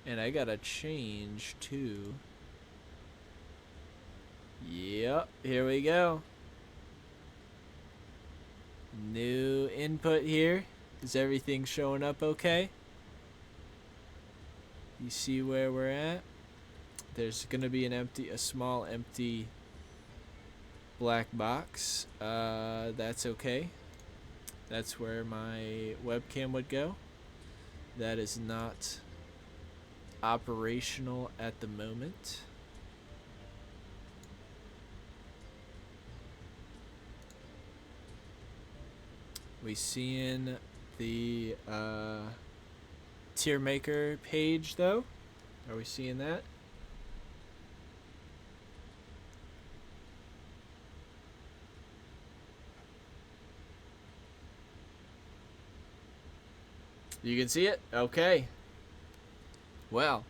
And I gotta change to... Yep, here we go. New input here. Is everything showing up okay? You see where we're at? There's gonna be a small empty black box. That's okay. That's where my webcam would go. That is not operational at the moment. We seeing the tier maker page though? Are we seeing that? You can see it? Okay. Well,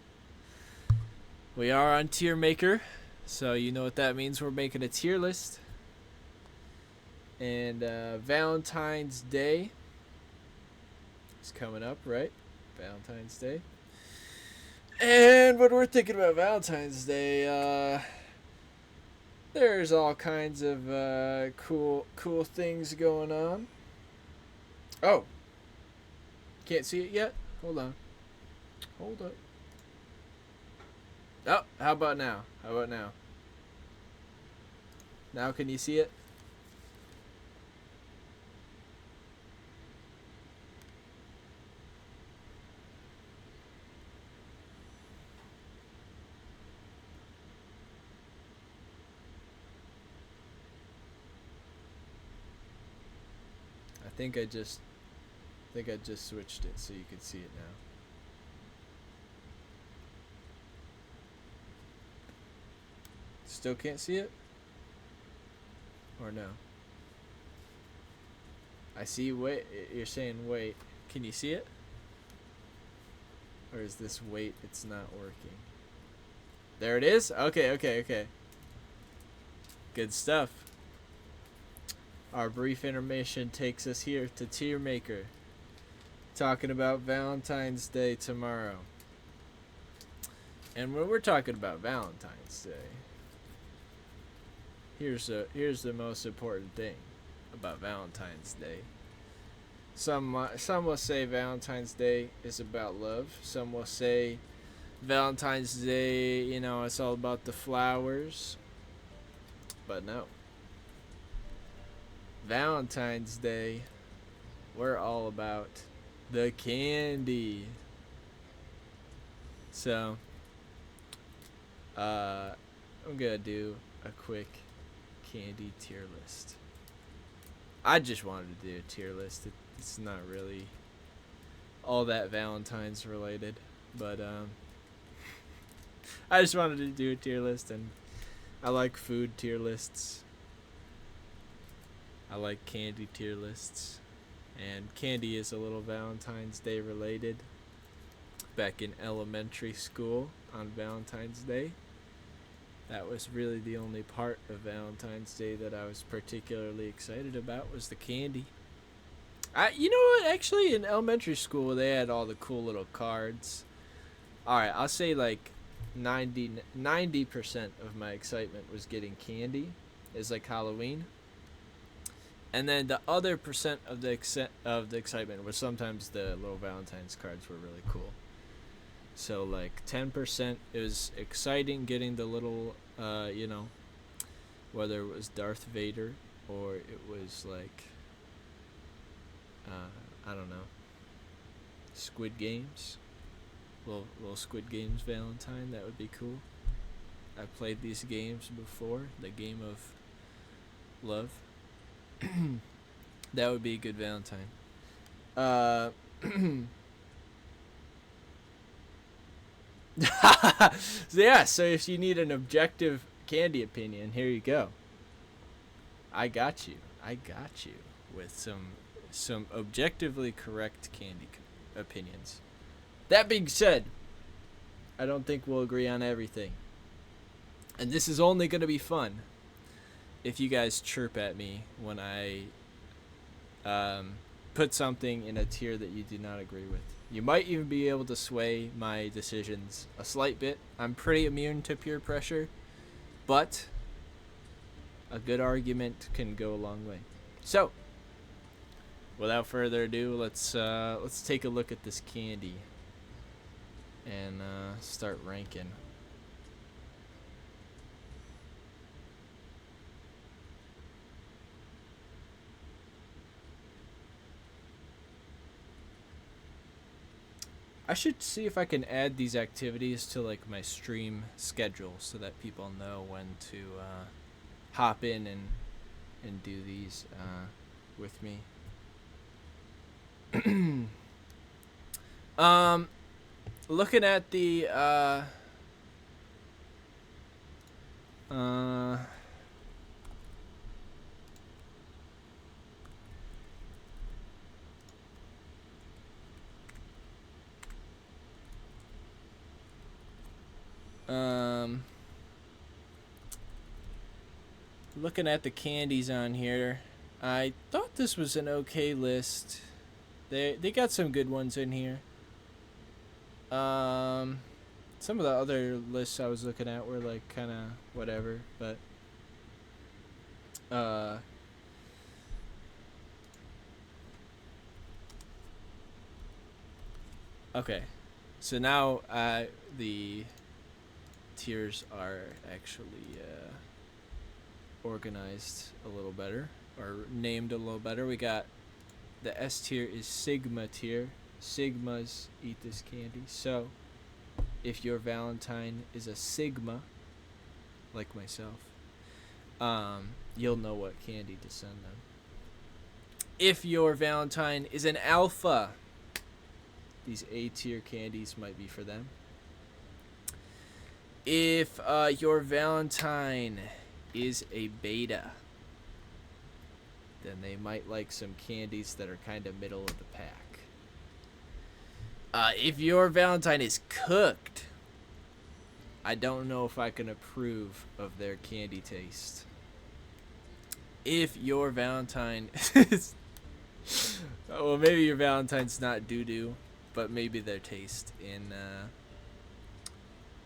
we are on tier maker, so you know what that means. We're making a tier list. And Valentine's Day is coming up, right? Valentine's Day. And when we're thinking about Valentine's Day, there's all kinds of cool things going on. Oh, can't see it yet? Hold on. Hold up. Oh, how about now? How about now? Now can you see it? I think I just switched it so you can see it now. Still can't see it? Or no? I see wait, you're saying wait. Can you see it? Or is this wait, it's not working? There it is? Okay. Good stuff. Our brief intermission takes us here to Tier Maker. Talking about Valentine's Day tomorrow. And when we're talking about Valentine's Day, here's the most important thing about Valentine's Day. Some will say Valentine's Day is about love. Some will say Valentine's Day, it's all about the flowers. But no. Valentine's Day, we're all about the candy. So, I'm gonna do a quick candy tier list. I just wanted to do a tier list. It's not really all that Valentine's related, but I just wanted to do a tier list, and I like food tier lists. I like candy tier lists, and candy is a little Valentine's Day related. Back in elementary school on Valentine's Day, that was really the only part of Valentine's Day that I was particularly excited about was the candy. You know what? Actually, in elementary school, they had all the cool little cards. All right, I'll say like 90% of my excitement was getting candy. It's like Halloween. And then the other percent of the excitement was sometimes the little Valentine's cards were really cool. So like 10% it was exciting getting the little, whether it was Darth Vader or it was like, I don't know, Squid Games. Little Squid Games Valentine, that would be cool. I've played these games before, the game of love. That would be a good Valentine. So if you need an objective candy opinion, here you go. I got you with some objectively correct candy opinions. That being said, I don't think we'll agree on everything. And this is only going to be fun if you guys chirp at me when I put something in a tier that you do not agree with. You might even be able to sway my decisions a slight bit. I'm pretty immune to peer pressure, but a good argument can go a long way. So, without further ado, let's take a look at this candy and start ranking. I should see if I can add these activities to like my stream schedule so that people know when to hop in and do these with me. Looking at the looking at the candies on here, I thought this was an okay list. They got some good ones in here. Some of the other lists I was looking at were like kind of whatever, but okay. So now the tiers are actually organized a little better, or named a little better. We got the S tier is Sigma tier. Sigmas eat this candy. So if your Valentine is a Sigma, like myself, you'll know what candy to send them. If your Valentine is an Alpha, these A tier candies might be for them. If your Valentine is a Beta, then they might like some candies that are kind of middle of the pack. If your Valentine is cooked, I don't know if I can approve of their candy taste. If your Valentine is... well, maybe your Valentine's not doo-doo, but maybe their taste in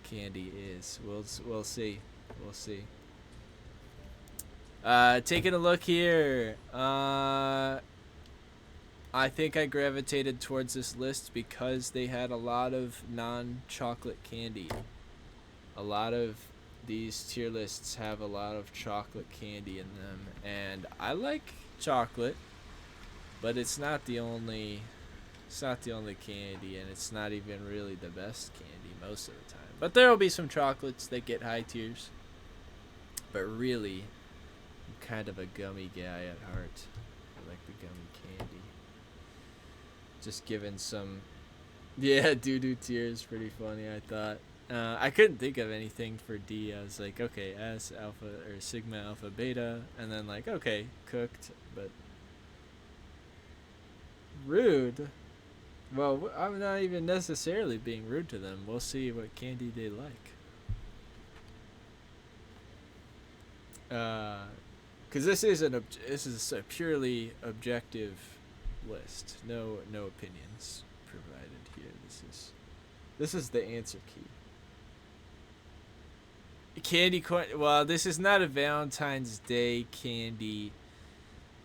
candy is. We'll see. We'll see. Taking a look here. I think I gravitated towards this list because they had a lot of non-chocolate candy. A lot of these tier lists have a lot of chocolate candy in them, and I like chocolate, but it's not the only candy, and it's not even really the best candy most of the time. But there will be some chocolates that get high tiers. But really, I'm kind of a gummy guy at heart. I like the gummy candy. Just giving some, yeah, doo-doo tiers, pretty funny, I thought. I couldn't think of anything for D. I was like, okay, S, Alpha, or Sigma, Alpha, Beta, and then like, okay, cooked, but rude. Well, I'm not even necessarily being rude to them. We'll see what candy they like. Because this is a purely objective list. No opinions provided here. This is the answer key. Candy corn. Well, this is not a Valentine's Day candy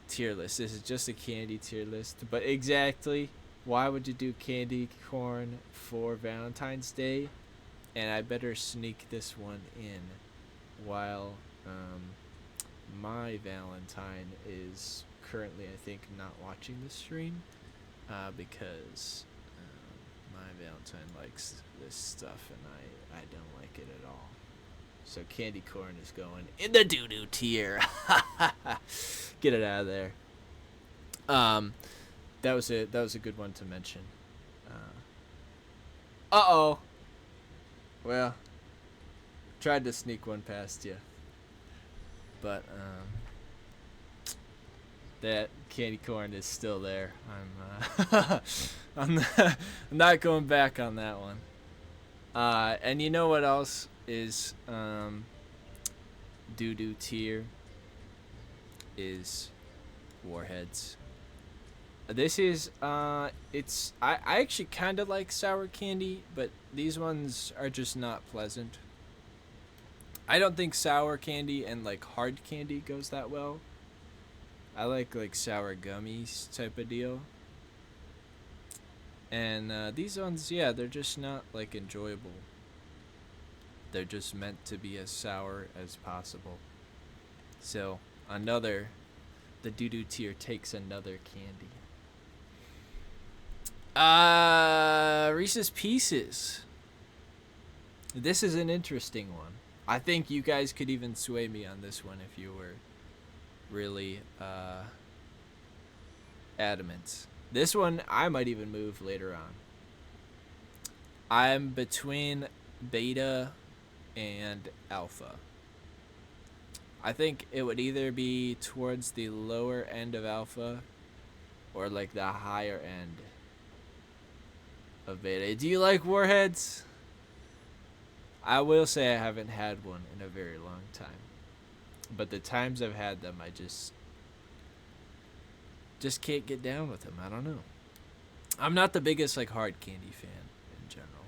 tier list. This is just a candy tier list. But exactly, why would you do candy corn for Valentine's Day? And I better sneak this one in while my Valentine is currently, I think, not watching the stream because my Valentine likes this stuff and I don't like it at all. So candy corn is going in the doo-doo tier. Get it out of there. That was a good one to mention. Uh-oh. Well, tried to sneak one past you. But that candy corn is still there. I'm not going back on that one. And you know what else is doo-doo tier is Warheads. This is it's I actually kind of like sour candy, but these ones are just not pleasant. I don't think sour candy and like hard candy goes that well. I like sour gummies type of deal. And these ones, yeah, they're just not like enjoyable. They're just meant to be as sour as possible. So another, the doo doo tier takes another candy. Reese's Pieces. This is an interesting one. I think you guys could even sway me on this one if you were really adamant. This one I might even move later on. I'm between beta and alpha. I think it would either be towards the lower end of alpha or like the higher end of beta. Do you like warheads? I will say I haven't had one in a very long time. But the times I've had them, I just can't get down with them. I don't know. I'm not the biggest like hard candy fan in general.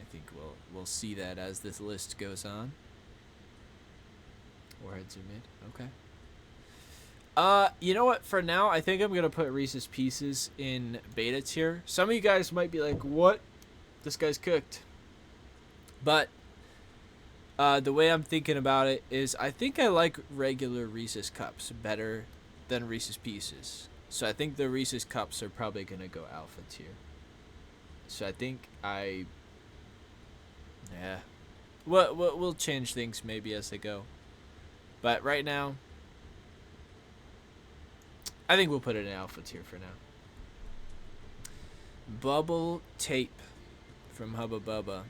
I think we'll see that as this list goes on. Warheads are mid. Okay. You know what? For now, I think I'm gonna put Reese's Pieces in beta tier. Some of you guys might be like, "What? This guy's cooked." But the way I'm thinking about it is, I think I like regular Reese's Cups better than Reese's Pieces. So I think the Reese's Cups are probably gonna go alpha tier. So I think yeah, we'll change things maybe as they go. But right now, I think we'll put it in alpha tier for now. Bubble tape from Hubba Bubba.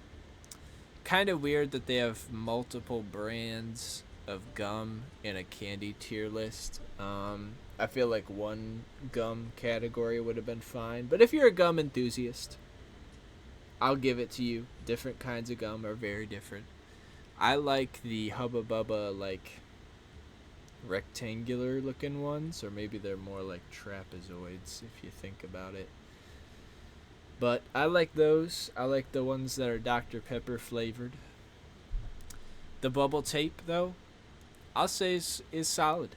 Kind of weird that they have multiple brands of gum in a candy tier list. I feel like one gum category would have been fine. But if you're a gum enthusiast, I'll give it to you. Different kinds of gum are very different. I like the Hubba Bubba like rectangular looking ones, or maybe they're more like trapezoids if you think about it. But I like those. I like the ones that are Dr. Pepper flavored. The bubble tape, though, I'll say is solid.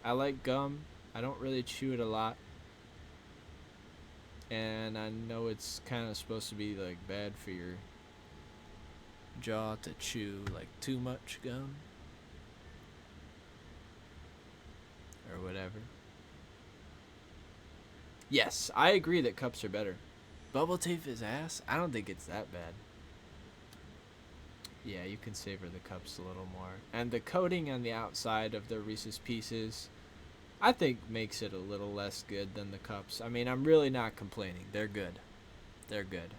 I like gum. I don't really chew it a lot. And I know it's kind of supposed to be like bad for your jaw to chew like too much gum. Or whatever. Yes, I agree that cups are better. Bubble tape is ass? I don't think it's that bad. Yeah, you can savor the cups a little more. And the coating on the outside of the Reese's Pieces, I think makes it a little less good than the cups. I mean, I'm really not complaining. They're good. They're good.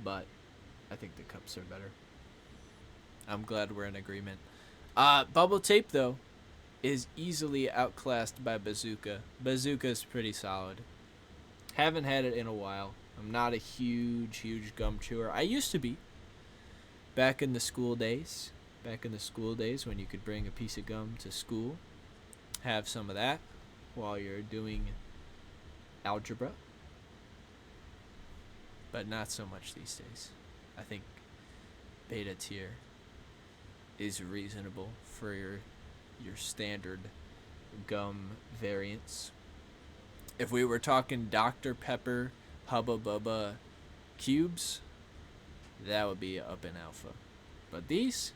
But I think the cups are better. I'm glad we're in agreement. Bubble tape, though, is easily outclassed by Bazooka. Bazooka's pretty solid. Haven't had it in a while. I'm not a huge gum chewer. I used to be. Back in the school days. Back in the school days when you could bring a piece of gum to school. Have some of that while you're doing algebra. But not so much these days. I think beta tier is reasonable for your standard gum variants. If we were talking Dr. Pepper Hubba Bubba cubes, that would be up in alpha. But these,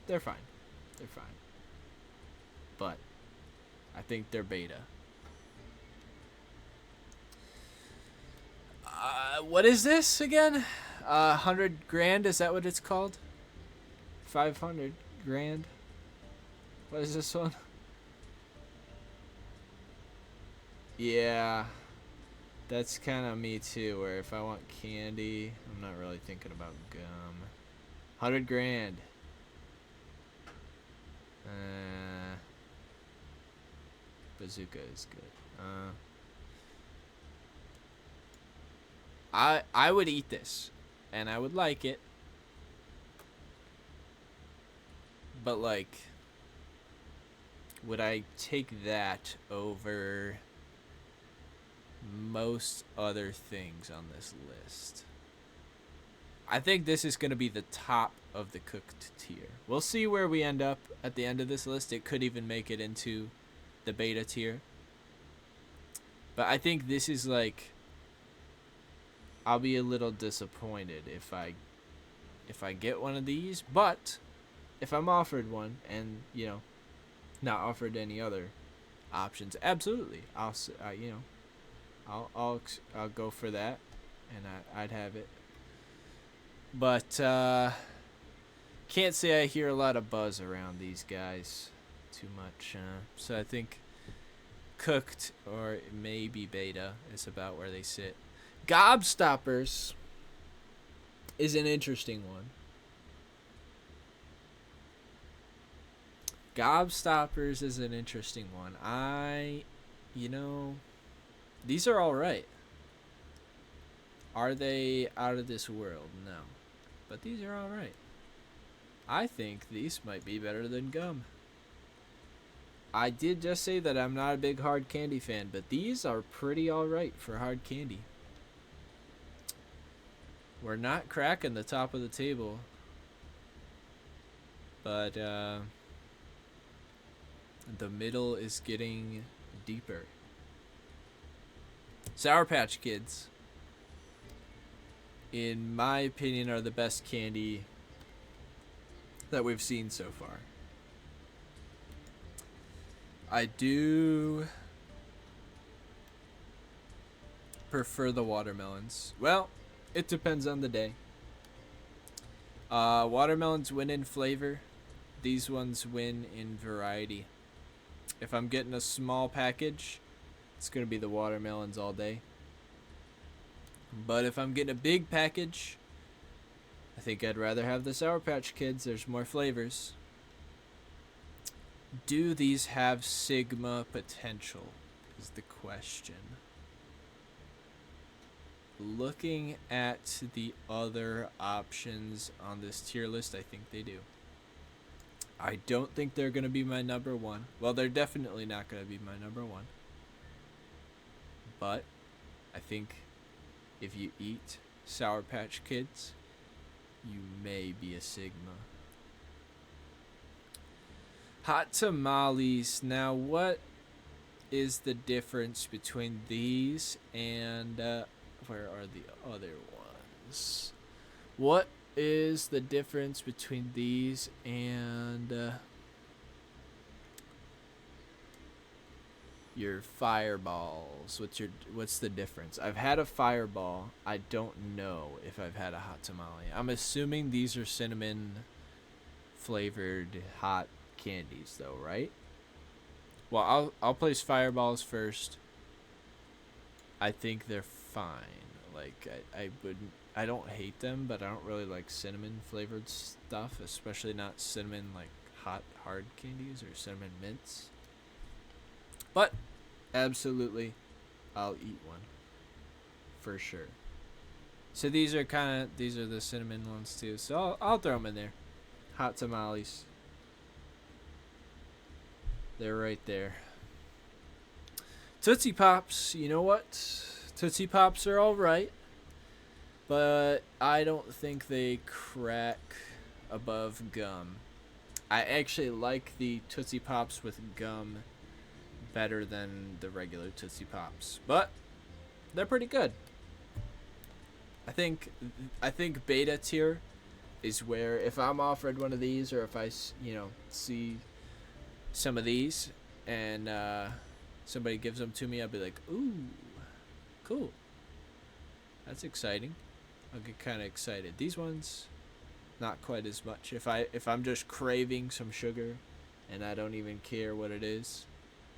they're fine. They're fine. But I think they're beta. What is this again? 100 grand, is that what it's called? 500 grand. What is this one? Yeah, that's kind of me too, where if I want candy, I'm not really thinking about gum. 100 grand. Bazooka is good. I would eat this, and I would like it. But like, would I take that over most other things on this list? I think this is going to be the top of the cooked tier. We'll see where we end up at the end of this list. It could even make it into the beta tier. But I think this is like, I'll be a little disappointed if I get one of these, but if I'm offered one and, you know, not offered any other options, absolutely. I'll go for that, and I'd have it. But can't say I hear a lot of buzz around these guys too much. So I think cooked or maybe beta is about where they sit. Gobstoppers is an interesting one. Gobstoppers is an interesting one. These are all right. Are they out of this world? No. But these are all right. I think these might be better than gum. I did just say that I'm not a big hard candy fan, but these are pretty all right for hard candy. We're not cracking the top of the table, but the middle is getting deeper. Sour Patch Kids, in my opinion, are the best candy that we've seen so far. I do prefer the watermelons. Well, it depends on the day. Watermelons win in flavor. These ones win in variety. If I'm getting a small package, it's going to be the watermelons all day. But if I'm getting a big package, I think I'd rather have the Sour Patch Kids. There's more flavors. Do these have Sigma potential is the question. Looking at the other options on this tier list, I think they do. I don't think they're going to be my number one. Well, they're definitely not going to be my number one. But I think if you eat Sour Patch Kids, you may be a Sigma. Hot tamales. Now, what is the difference between these and where are the other ones? What is the difference between these and your fireballs? What's the difference? I've had a fireball. I don't know if I've had a hot tamale. I'm assuming these are cinnamon flavored hot candies though, right? Well, I'll place fireballs first. I think they're fine. Like I don't hate them, but I don't really like cinnamon flavored stuff, especially not cinnamon like hot hard candies or cinnamon mints. But absolutely, I'll eat one for sure. So these are the cinnamon ones too. So I'll throw them in there. Hot tamales. They're right there. Tootsie Pops, you know what? Tootsie Pops are alright, but I don't think they crack above gum. I actually like the Tootsie Pops with gum better than the regular Tootsie Pops, but they're pretty good. I think beta tier is where if I'm offered one of these, or if I see some of these and somebody gives them to me, I'll be like, ooh, cool, that's exciting. I'll get kind of excited. These ones, not quite as much. If I'm just craving some sugar and I don't even care what it is,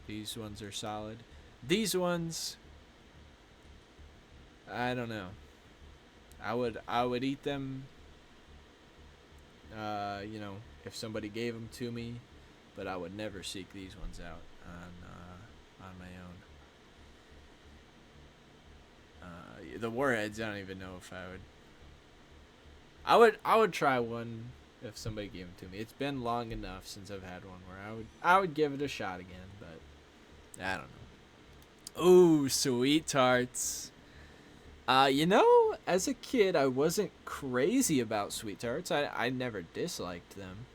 these ones are solid. These ones, I don't know. I would eat them if somebody gave them to me, but I would never seek these ones out on my own. The warheads, I don't even know if I would try one if somebody gave them to me. It's been long enough since I've had one where I would give it a shot again, but I don't know. Ooh, sweet tarts. As a kid, I wasn't crazy about sweet tarts. I never disliked them,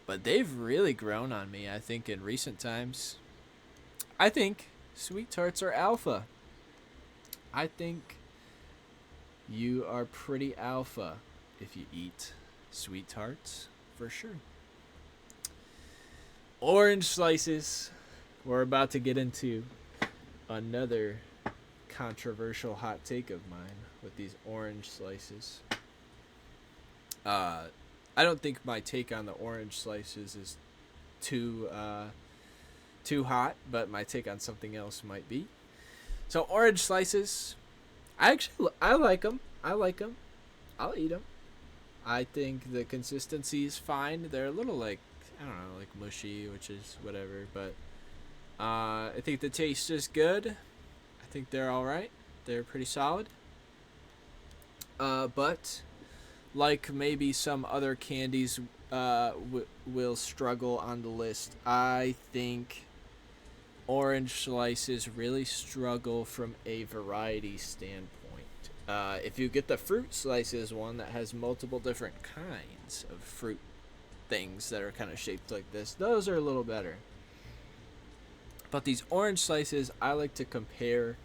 but they've really grown on me. I think in recent times, I think sweet tarts are alpha. I think you are pretty alpha if you eat sweet tarts, for sure. Orange slices. We're about to get into another controversial hot take of mine with these orange slices. I don't think my take on the orange slices is too hot, but my take on something else might be. So orange slices, I like them. I like them. I'll eat them. I think the consistency is fine. They're a little like, I don't know, like mushy, which is whatever, but I think the taste is good. I think they're all right. They're pretty solid. But like maybe some other candies will struggle on the list. I think orange slices really struggle from a variety standpoint. If you get the fruit slices one that has multiple different kinds of fruit things that are kind of shaped like this, those are a little better. But these orange slices, I like to compare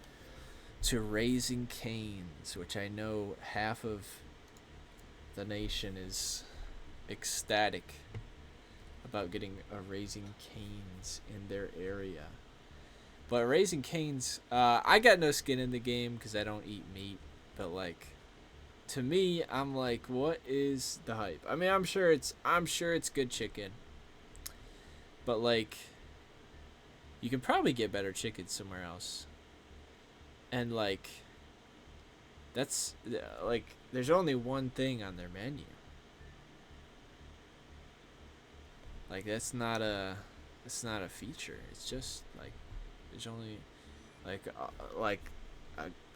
to Raising Cane's, which I know half of the nation is ecstatic about getting a Raising Cane's in their area. But Raising Cane's, I got no skin in the game because I don't eat meat. But like, to me, I'm like, what is the hype? I mean, I'm sure it's good chicken. But like, you can probably get better chicken somewhere else. And like, that's like, there's only one thing on their menu. Like that's not a feature. It's just like there's only like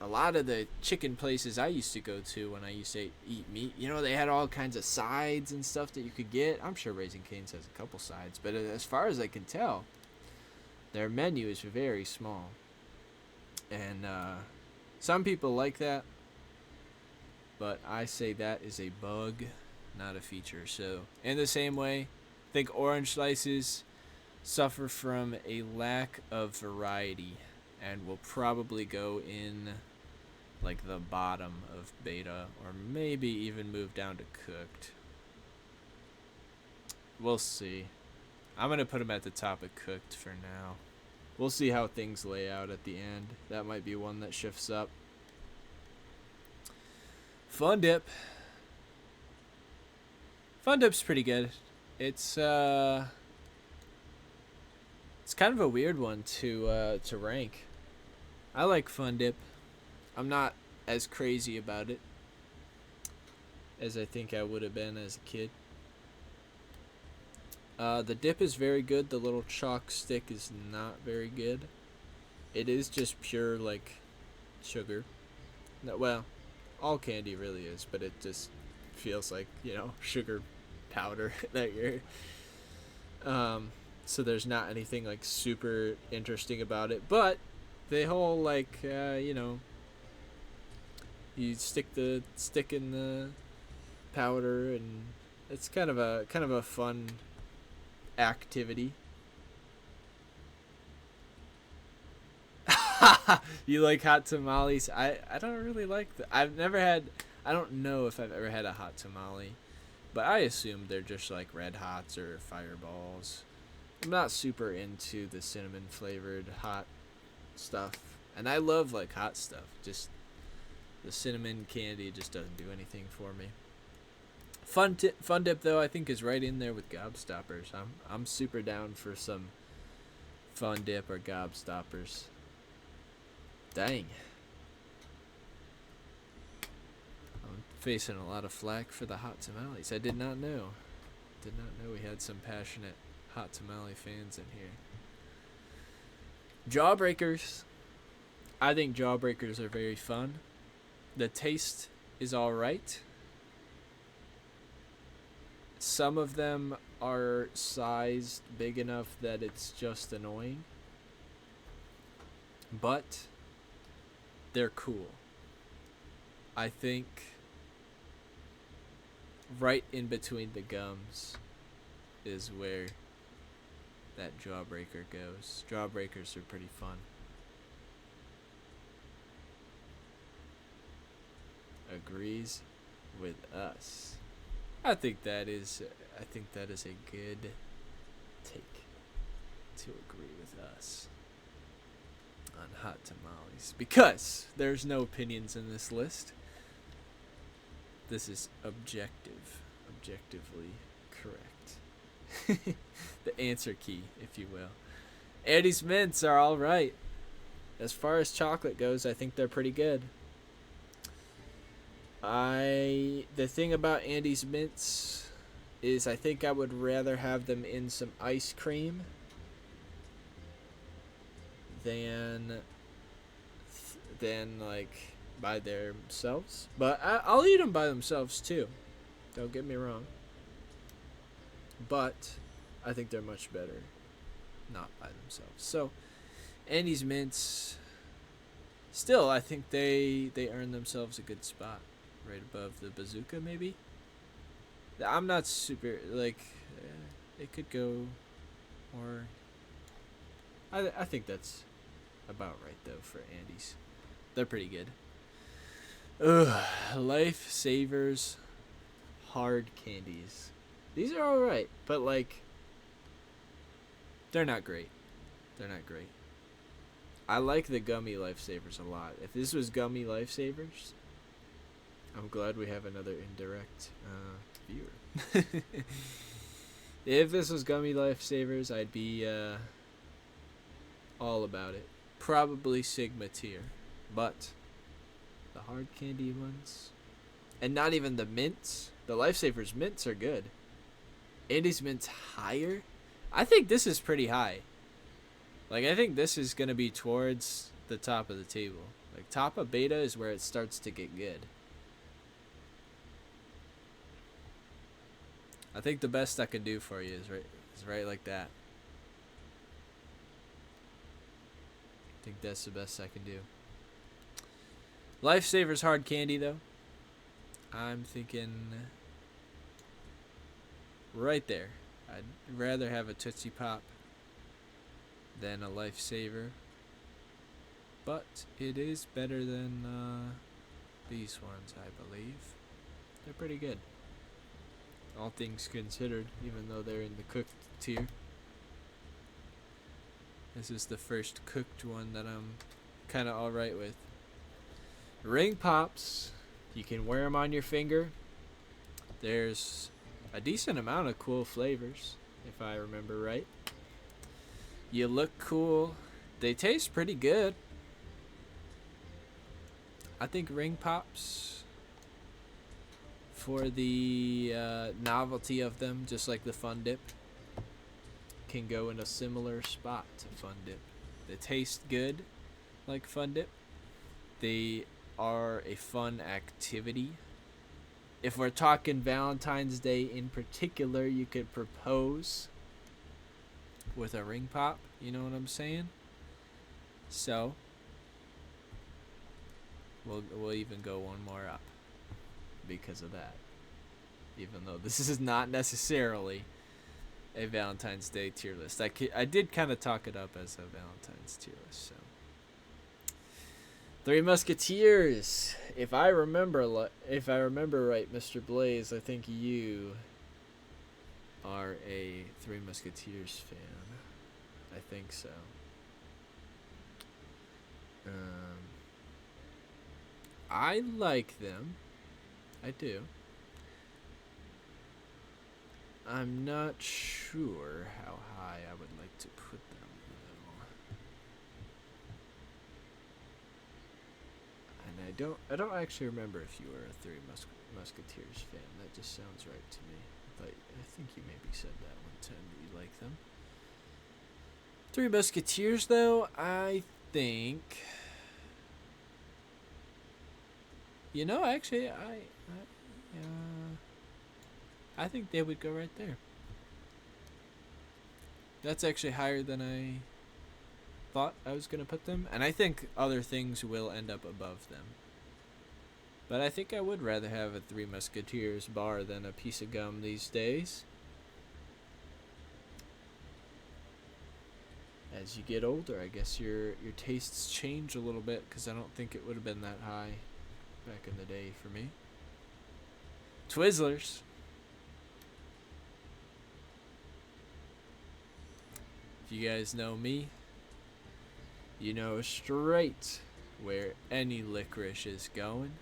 a lot of the chicken places I used to go to when I used to eat meat, they had all kinds of sides and stuff that you could get. I'm sure Raising Cane's has a couple sides, but as far as I can tell, their menu is very small. And some people like that, but I say that is a bug, not a feature. So, in the same way, I think orange slices suffer from a lack of variety and will probably go in like the bottom of beta or maybe even move down to cooked. We'll see. I'm going to put them at the top of cooked for now. We'll see how things lay out at the end. That might be one that shifts up. Fun Dip. Fun Dip's pretty good. It's kind of a weird one to rank. I like Fun Dip. I'm not as crazy about it as I think I would have been as a kid. The dip is very good. The little chalk stick is not very good. It is just pure like sugar. Well, all candy really is, but it just feels like sugar powder that you're. So there's not anything like super interesting about it, but the whole like you stick the stick in the powder and it's kind of a fun activity. You like hot tamales? I don't really like I don't know if I've ever had a hot tamale, but I assume they're just like red hots or fireballs. I'm not super into the cinnamon flavored hot stuff, and I love like hot stuff. Just the cinnamon candy just doesn't do anything for me. Fun Dip though, I think is right in there with Gobstoppers. I'm super down for some Fun Dip or Gobstoppers. Dang. I'm facing a lot of flack for the hot tamales. I did not know. We had some passionate hot tamale fans in here. Jawbreakers. I think Jawbreakers are very fun. The taste is alright. some of them are sized big enough that it's just annoying, but they're cool. I think right in between the gums is where that jawbreaker goes. Jawbreakers are pretty fun. Agrees with us. I think that is a good take to agree with us on hot tamales, because there's no opinions in this list. This is objectively correct. The answer key, if you will. Andy's mints are all right. As far as chocolate goes, I think they're pretty good. The thing about Andy's mints is I think I would rather have them in some ice cream than like by themselves. But I'll eat them by themselves too. Don't get me wrong. But I think they're much better not by themselves. So Andy's mints, still, I think they earn themselves a good spot right above the bazooka, maybe. I'm not super like it could go more. I think that's about right though for Andy's. They're pretty good. Ugh, Lifesavers hard candies. These are all right, but like they're not great. They're not great. I like the gummy Lifesavers a lot. If this was gummy Lifesavers, I'm glad we have another indirect viewer. If this was gummy Lifesavers, I'd be all about it. Probably Sigma tier, but the hard candy ones, and not even the mints. The Lifesavers mints are good. Andy's mints higher. I think this is pretty high. Like, I think this is gonna be towards the top of the table. Like, top of beta is where it starts to get good. I think the best I can do for you is right like that. I think that's the best I can do. Lifesavers hard candy though. I'm thinking right there. I'd rather have a Tootsie Pop than a Lifesaver, but it is better than these ones, I believe. They're pretty good, all things considered, even though they're in the cooked tier. This is the first cooked one that I'm kind of alright with. Ring Pops, you can wear them on your finger. There's a decent amount of cool flavors, if I remember right. You look cool. They taste pretty good. I think Ring Pops, for the novelty of them, just like the Fun Dip, can go in a similar spot to Fun Dip. They taste good like Fun Dip. They are a fun activity. If we're talking Valentine's Day in particular, you could propose with a ring pop, you know what I'm saying? So we'll even go one more up because of that, even though this is not necessarily a Valentine's Day tier list. I did kind of talk it up as a Valentine's tier list. So Three Musketeers. If I remember right, Mr. Blaze, I think you are a Three Musketeers fan. I think so. I like them. I do. I'm not sure how high I would like to put them, though. And I don't actually remember if you were a Three Musketeers fan. That just sounds right to me. But I think you maybe said that one time that you like them. Three Musketeers, though, I think. You know, actually, I think they would go right there. That's actually higher than I thought I was going to put them. And I think other things will end up above them. But I think I would rather have a Three Musketeers bar than a piece of gum these days. As you get older, I guess your tastes change a little bit, because I don't think it would have been that high back in the day for me. Twizzlers. If you guys know me, you know straight where any licorice is going.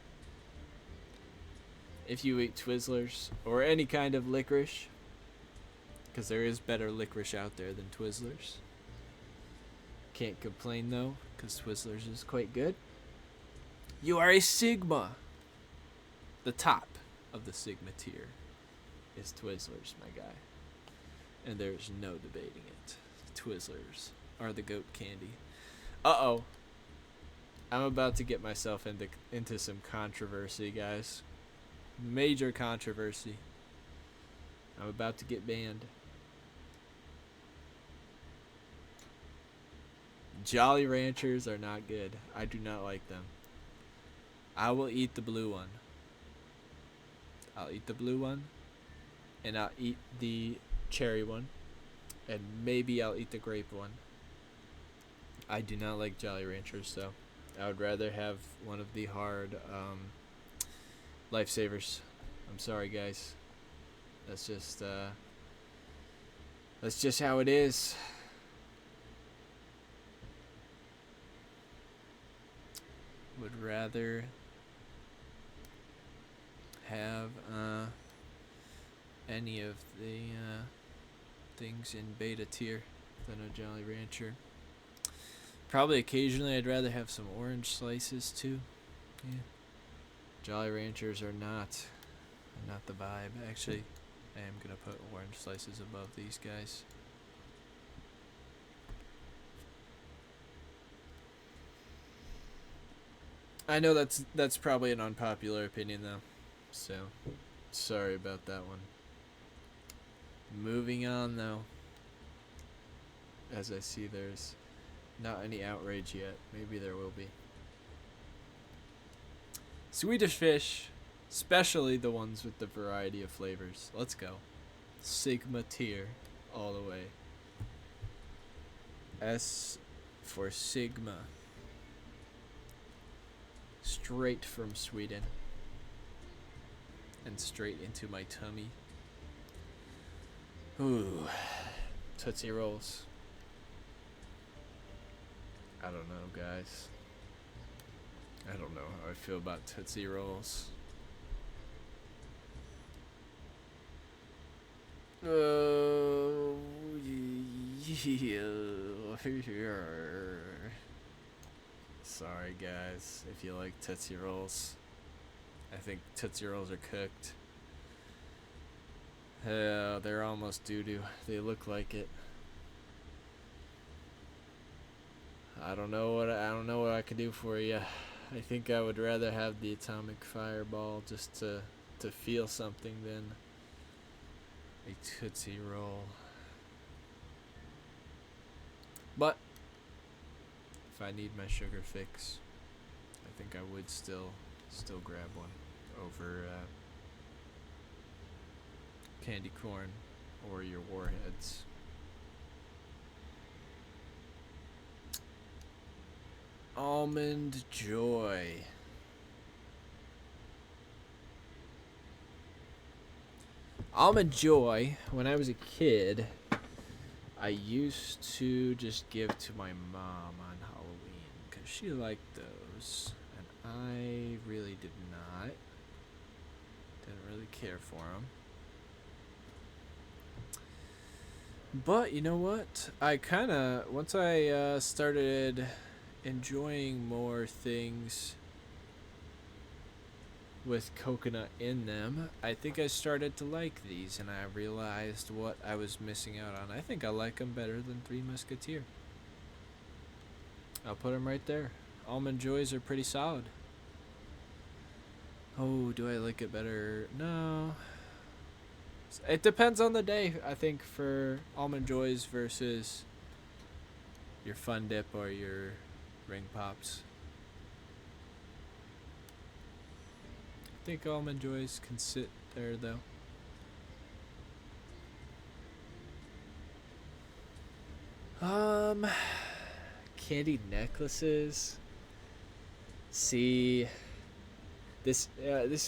If you eat Twizzlers, or any kind of licorice, because there is better licorice out there than Twizzlers. Can't complain though, because Twizzlers is quite good. You are a Sigma. The top of the Sigma tier is Twizzlers, my guy. And there's no debating it. Twizzlers are the goat candy. Uh-oh. I'm about to get myself into some controversy, guys. Major controversy. I'm about to get banned. Jolly Ranchers are not good. I do not like them. I will eat the blue one. I'll eat the blue one. And I'll eat the cherry one. And maybe I'll eat the grape one. I do not like Jolly Ranchers, though. I would rather have one of the hard Lifesavers. I'm sorry, guys. That's just how it is. Would rather have any of the things in beta tier than a Jolly Rancher. Probably occasionally I'd rather have some orange slices too. Yeah. Jolly Ranchers are not the vibe. Actually, I am gonna put orange slices above these guys. I know that's probably an unpopular opinion though, so sorry about that one. Moving on though, as I see there's not any outrage yet. Maybe there will be. Swedish Fish, especially the ones with the variety of flavors. Let's go. Sigma tier all the way. S for Sigma. Straight from Sweden. And straight into my tummy. Ooh. Tootsie Rolls. I don't know, guys. I don't know how I feel about Tootsie Rolls. Oh, yeah. Sorry, guys, if you like Tootsie Rolls. I think Tootsie Rolls are cooked. They're almost doo-doo. They look like it. I don't know what I can do for you. I think I would rather have the Atomic Fireball just to feel something than a Tootsie Roll. But if I need my sugar fix, I think I would still grab one over candy corn or your Warheads. Almond Joy. Almond Joy, when I was a kid, I used to just give to my mom on Halloween because she liked those, and I really did not. Didn't really care for them. But you know what? I kind of, once I started enjoying more things with coconut in them, I think I started to like these, and I realized what I was missing out on. I think I like them better than Three Musketeer. I'll put them right there. Almond Joys are pretty solid. Oh, do I like it better? No. It depends on the day. I think for Almond Joys versus your Fun Dip or your Ring Pops. I think Almond Joys can sit there though. Candy necklaces. See, this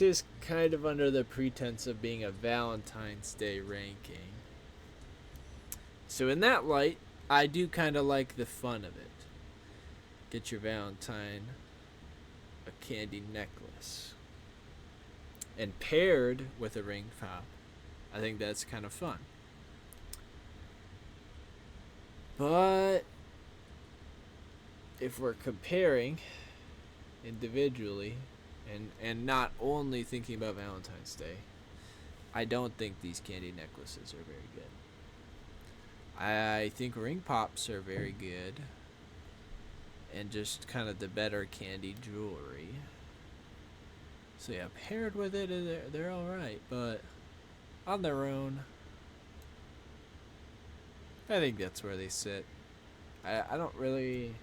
is kind of under the pretense of being a Valentine's Day ranking. So in that light, I do kind of like the fun of it. Get your Valentine a candy necklace. And paired with a ring pop, I think that's kind of fun. But if we're comparing individually and not only thinking about Valentine's Day, I don't think these candy necklaces are very good. I think ring pops are very good and just kind of the better candy jewelry. So yeah, paired with it, they're alright, but on their own, I think that's where they sit. I don't really...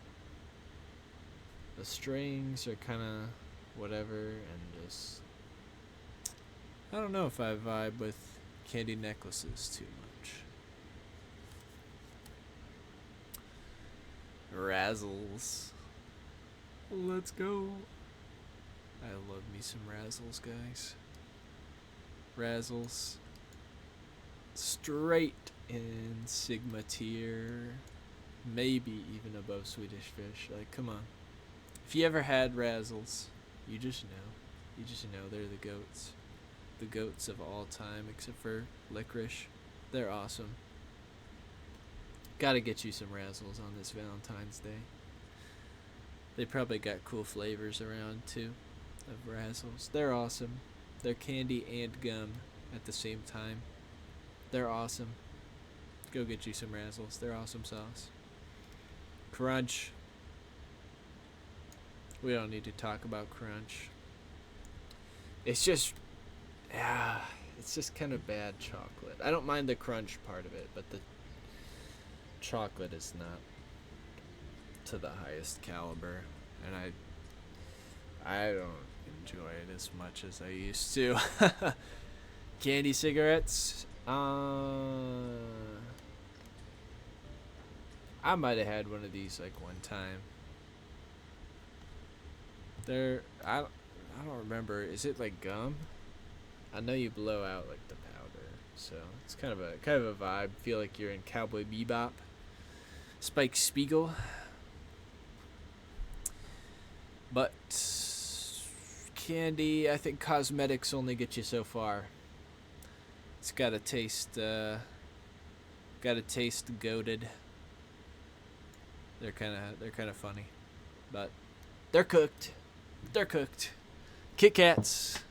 The strings are kind of whatever, and just... I don't know if I vibe with candy necklaces too much. Razzles. Let's go. I love me some Razzles, guys. Razzles. Straight in Sigma tier. Maybe even above Swedish Fish. Like, come on. If you ever had Razzles, you just know. You just know they're the goats. The goats of all time, except for Licorice. They're awesome. Gotta get you some Razzles on this Valentine's Day. They probably got cool flavors around, too, of Razzles. They're awesome. They're candy and gum at the same time. They're awesome. Go get you some Razzles. They're awesome sauce. Crunch. We don't need to talk about Crunch. It's just... it's just kind of bad chocolate. I don't mind the crunch part of it, but the chocolate is not to the highest caliber. And I don't enjoy it as much as I used to. Candy cigarettes. I might have had one of these like one time. I don't remember. Is it like gum? I know you blow out like the powder, so it's kind of a vibe. Feel like you're in Cowboy Bebop. Spike Spiegel. But candy, I think cosmetics only get you so far. It's gotta taste goated. They're kind of funny, but they're cooked. They're cooked. Kit Kats.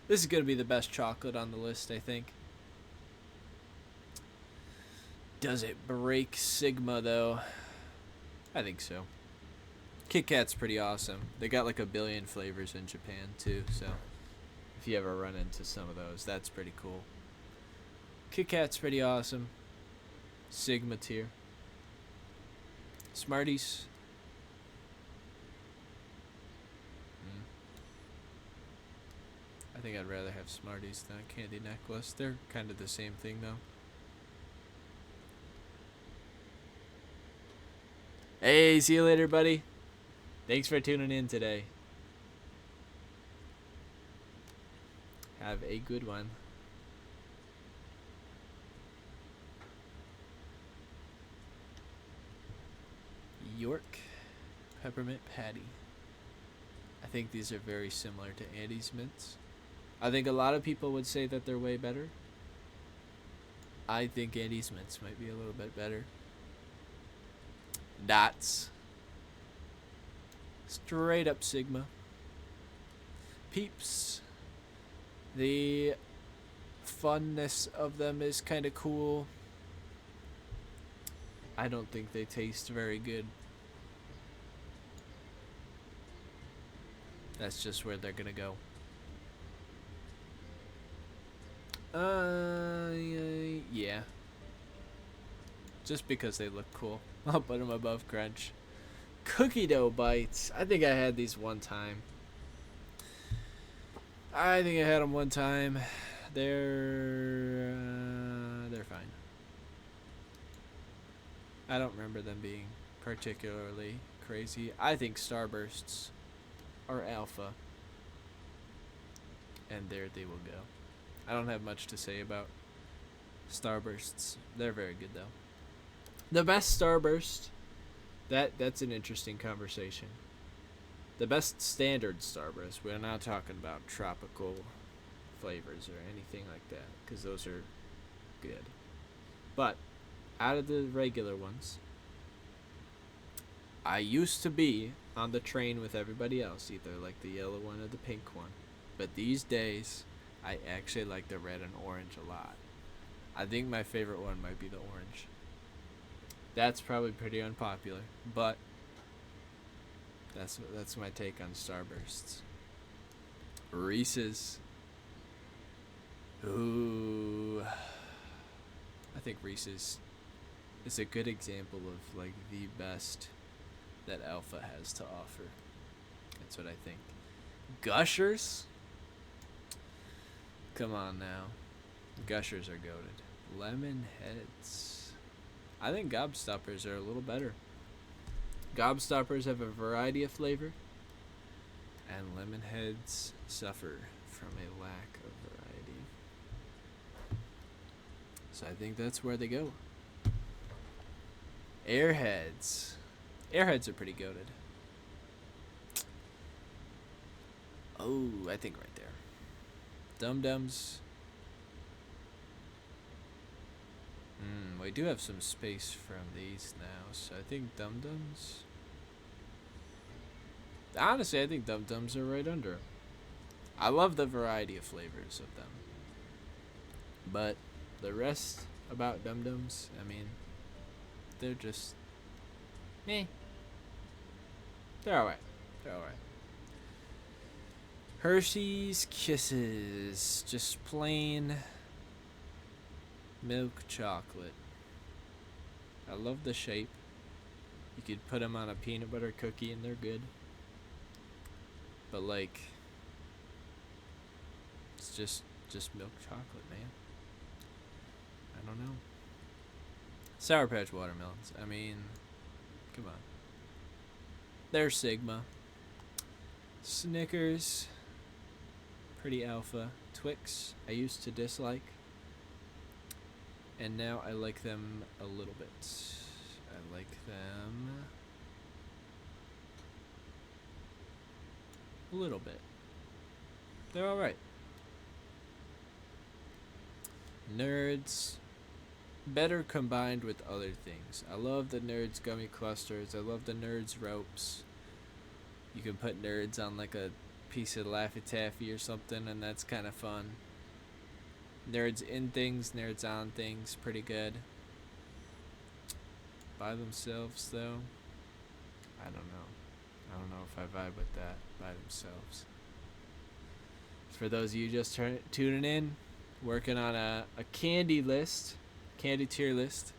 This is gonna be the best chocolate on the list, I think. Does it break Sigma though? I think so. Kit Kat's pretty awesome. They got like 1 billion flavors in Japan too, so if you ever run into some of those, that's pretty cool. Kit Kat's pretty awesome. Sigma tier. Smarties. I think I'd rather have Smarties than a candy necklace. They're kind of the same thing though. Hey, see you later, buddy. Thanks for tuning in today. Have a good one. York Peppermint Patty. I think these are very similar to Andes Mints. I think a lot of people would say that they're way better. I think Andes Mints might be a little bit better. Dots. Straight up Sigma. Peeps. The funness of them is kind of cool. I don't think they taste very good. That's just where they're gonna go. Yeah. Just because they look cool. I'll put them above Crunch. Cookie dough bites. I think I had these one time. They're fine. I don't remember them being particularly crazy. I think Starbursts are alpha. And there they will go. I don't have much to say about Starbursts. They're very good though. The best Starburst, that's an interesting conversation. The best standard Starburst, we're not talking about tropical flavors or anything like that, because those are good. But out of the regular ones, I used to be on the train with everybody else, either like the yellow one or the pink one. But these days, I actually like the red and orange a lot. I think my favorite one might be the orange. That's probably pretty unpopular, but that's my take on Starbursts. Reese's. Ooh. I think Reese's is a good example of like the best that Alpha has to offer. That's what I think. Gushers? Come on now. Gushers are goated. Lemon Heads. I think Gobstoppers are a little better. Gobstoppers have a variety of flavor, and Lemon Heads suffer from a lack of variety. So I think that's where they go. Airheads. Airheads are pretty goated. Oh, I think right there. Dum Dums. We do have some space from these now, so I think Dum Dums. Honestly, I think Dum Dums are right under 'em. I love the variety of flavors of them, but the rest about Dum Dums, I mean, they're just meh. They're alright. They're alright. Hershey's Kisses. Just plain milk chocolate. I love the shape. You could put them on a peanut butter cookie and they're good. But like, it's just milk chocolate, man. I don't know. Sour Patch Watermelons. I mean, come on. They're Sigma. Snickers. Pretty alpha. Twix, I used to dislike. And now I like them a little bit. I like them a little bit. They're alright. Nerds. Better combined with other things. I love the Nerds gummy clusters. I love the Nerds ropes. You can put Nerds on like a piece of Laffy Taffy or something, and that's kind of fun. Nerds in things, Nerds on things, pretty good. By themselves, though, I don't know. I don't know if I vibe with that by themselves. For those of you just tuning in, working on a candy list, candy tier list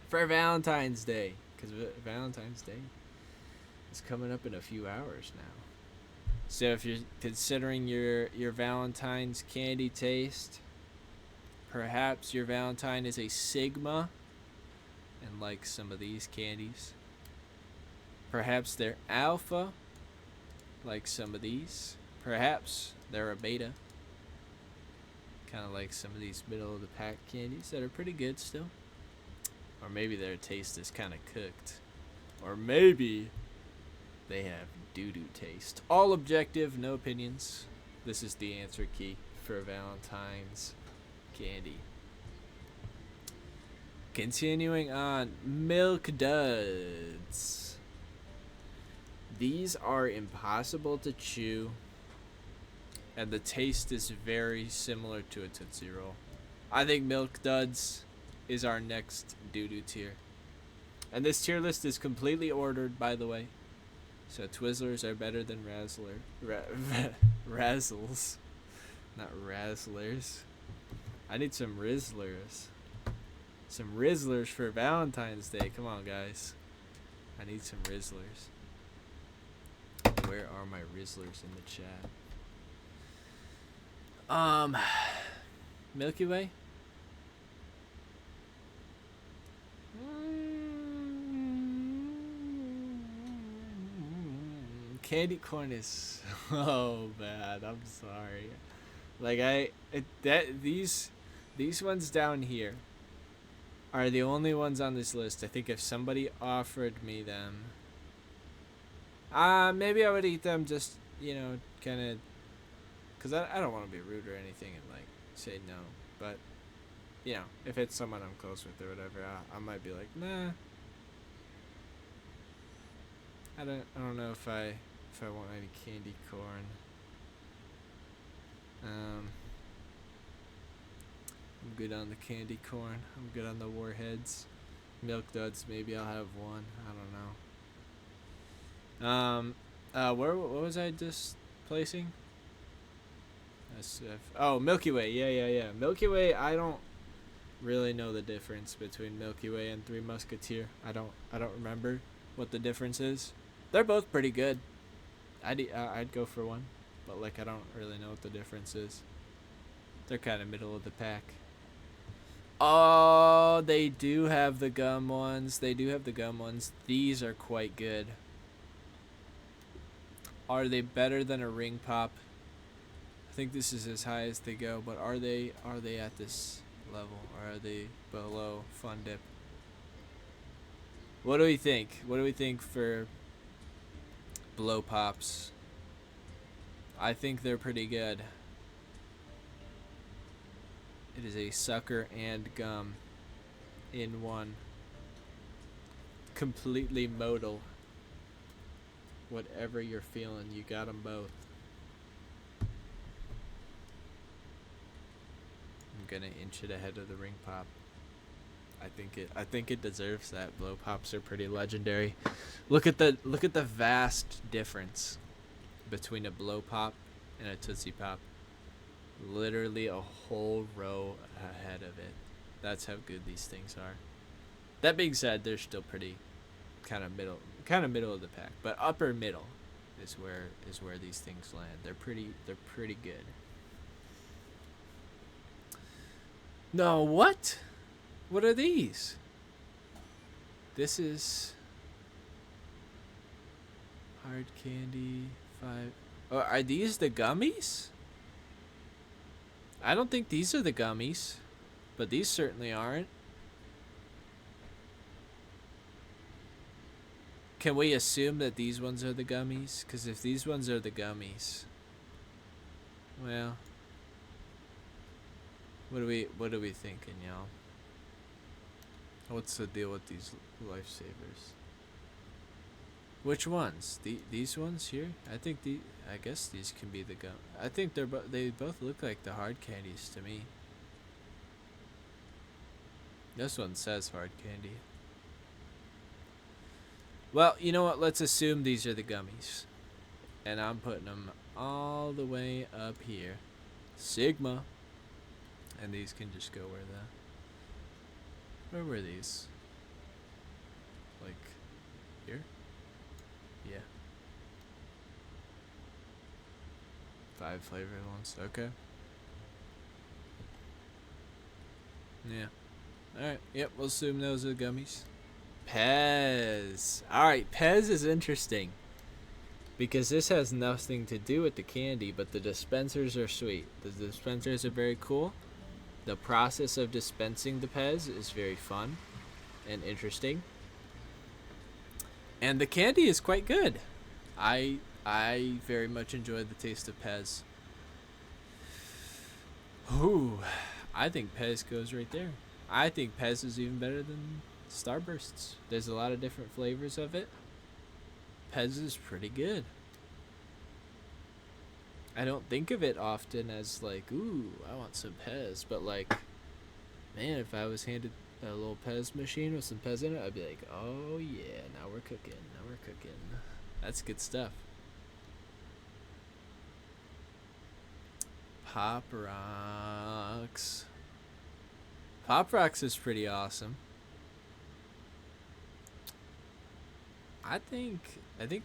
for Valentine's Day, because Valentine's Day is coming up in a few hours now. So if you're considering your Valentine's candy taste, perhaps your Valentine is a Sigma and like some of these candies. Perhaps they're alpha, like some of these. Perhaps they're a beta, kind of like some of these middle of the pack candies that are pretty good still. Or maybe their taste is kind of cooked. Or maybe they have doo-doo taste. All objective, no opinions. This is the answer key for Valentine's candy. Continuing on, Milk Duds. These are impossible to chew, and the taste is very similar to a Tootsie Roll. I think Milk Duds is our next doo-doo tier. And this tier list is completely ordered, by the way. So Twizzlers are better than Razzles. Not Razzlers. I need some Rizzlers. Some Rizzlers for Valentine's Day. Come on, guys. I need some Rizzlers. Where are my Rizzlers in the chat? Milky Way? Candy corn is so bad. I'm sorry. Like these ones down here are the only ones on this list. I think if somebody offered me them, maybe I would eat them just, kind of, because I don't want to be rude or anything and, like, say no. But, if it's someone I'm close with or whatever, I might be like, nah. I don't know if I want any candy corn. I'm good on the candy corn. I'm good on the warheads. Milk duds, maybe I'll have one. I don't know. What was I just placing? SF. Oh, Milky Way. Yeah. Milky Way, I don't really know the difference between Milky Way and Three Musketeer. I don't remember what the difference is. They're both pretty good. I'd go for one, but, like, I don't really know what the difference is. They're kind of middle of the pack. Oh, they do have the gum ones. These are quite good. Are they better than a ring pop? I think this is as high as they go, but are they at this level, or are they below Fun Dip? What do we think? What do we think for Blow Pops? I think they're pretty good. It is a sucker and gum in one. Completely modal. Whatever you're feeling, you got them both. I'm gonna inch it ahead of the ring pop. I think it deserves that. Blow pops are pretty legendary. Look at the vast difference between a blow pop and a Tootsie Pop. Literally a whole row ahead of it. That's how good these things are. That being said, they're still pretty kind of middle of the pack, but upper middle is where these things land. They're pretty good. No, what? What are these? This is hard candy 5. Oh, are these the gummies? I don't think these are the gummies, but these certainly aren't. Can we assume that these ones are the gummies? Because if these ones are the gummies, well, what are we thinking, y'all? What's the deal with these lifesavers? Which ones? These ones here? I guess these can be the gum. I think they both look like the hard candies to me. This one says hard candy. Well, you know what? Let's assume these are the gummies. And I'm putting them all the way up here. Sigma. And these can just go where were these? Like, here? Yeah. 5 flavored ones. Okay. Yeah. Alright. Yep, we'll assume those are the gummies. Pez. Alright, Pez is interesting. Because this has nothing to do with the candy, but the dispensers are sweet. The dispensers are very cool. The process of dispensing the Pez is very fun and interesting. And the candy is quite good. I very much enjoy the taste of Pez. Ooh, I think Pez goes right there. I think Pez is even better than Starbursts. There's a lot of different flavors of it. Pez is pretty good. I don't think of it often as like, ooh, I want some Pez. But like, man, if I was handed a little Pez machine with some Pez in it, I'd be like, oh yeah, now we're cooking. That's good stuff. Pop Rocks. Pop Rocks is pretty awesome. I think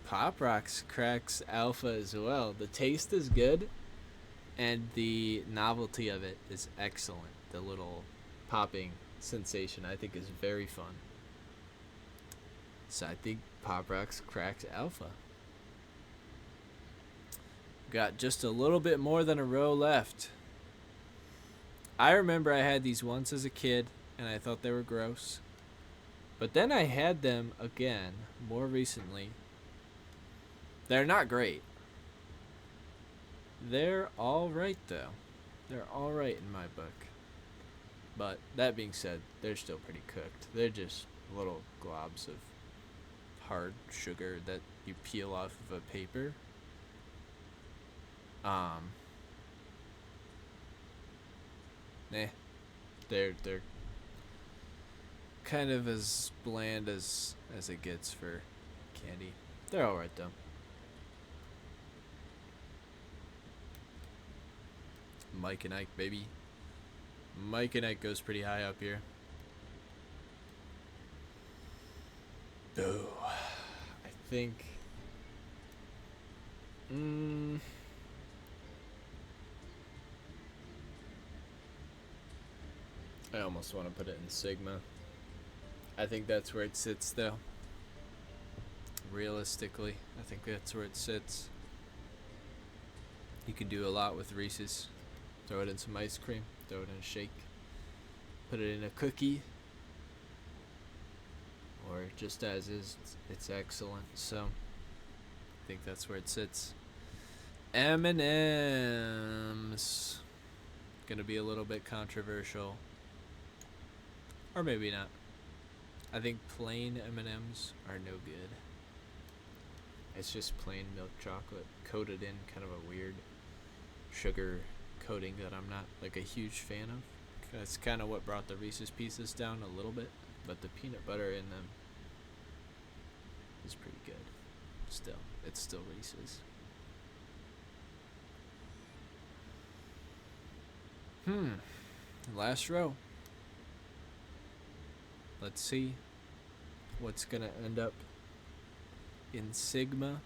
Pop Rocks cracks alpha as well. The taste is good, and the novelty of it is excellent. The little popping sensation I think is very fun. So I think Pop Rocks cracks alpha. Got just a little bit more than a row left. I remember I had these once as a kid, and I thought they were gross. But then I had them again more recently. They're not great. They're alright, though. They're alright in my book. But that being said, they're still pretty cooked. They're just little globs of hard sugar that you peel off of a paper. They're kind of as bland as it gets for candy. They're alright though. Mike and Ike, baby. Mike and Ike goes pretty high up here. Oh, I think. I almost want to put it in Sigma. I think that's where it sits, though. Realistically, I think that's where it sits. You can do a lot with Reese's. Throw it in some ice cream, throw it in a shake, put it in a cookie, or just as is, it's excellent. So, I think that's where it sits. M&M's. Gonna be a little bit controversial. Or maybe not. I think plain M&M's are no good. It's just plain milk chocolate coated in kind of a weird sugar coating that I'm not like a huge fan of. That's kind of what brought the Reese's Pieces down a little bit, but the peanut butter in them is pretty good. Still, it's still Reese's. Last row. Let's see what's gonna end up in Sigma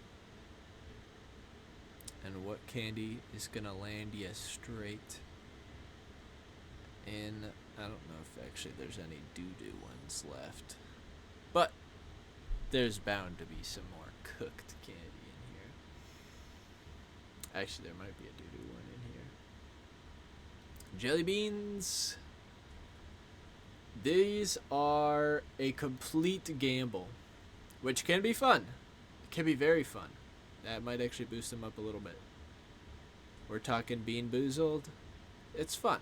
and what candy is gonna land you straight in. I don't know if actually there's any doo-doo ones left, but there's bound to be some more cooked candy in here. Actually, there might be a doo-doo one in here. Jelly beans. These are a complete gamble, which can be fun. It can be very fun. That might actually boost them up a little bit. We're talking Bean Boozled. It's fun.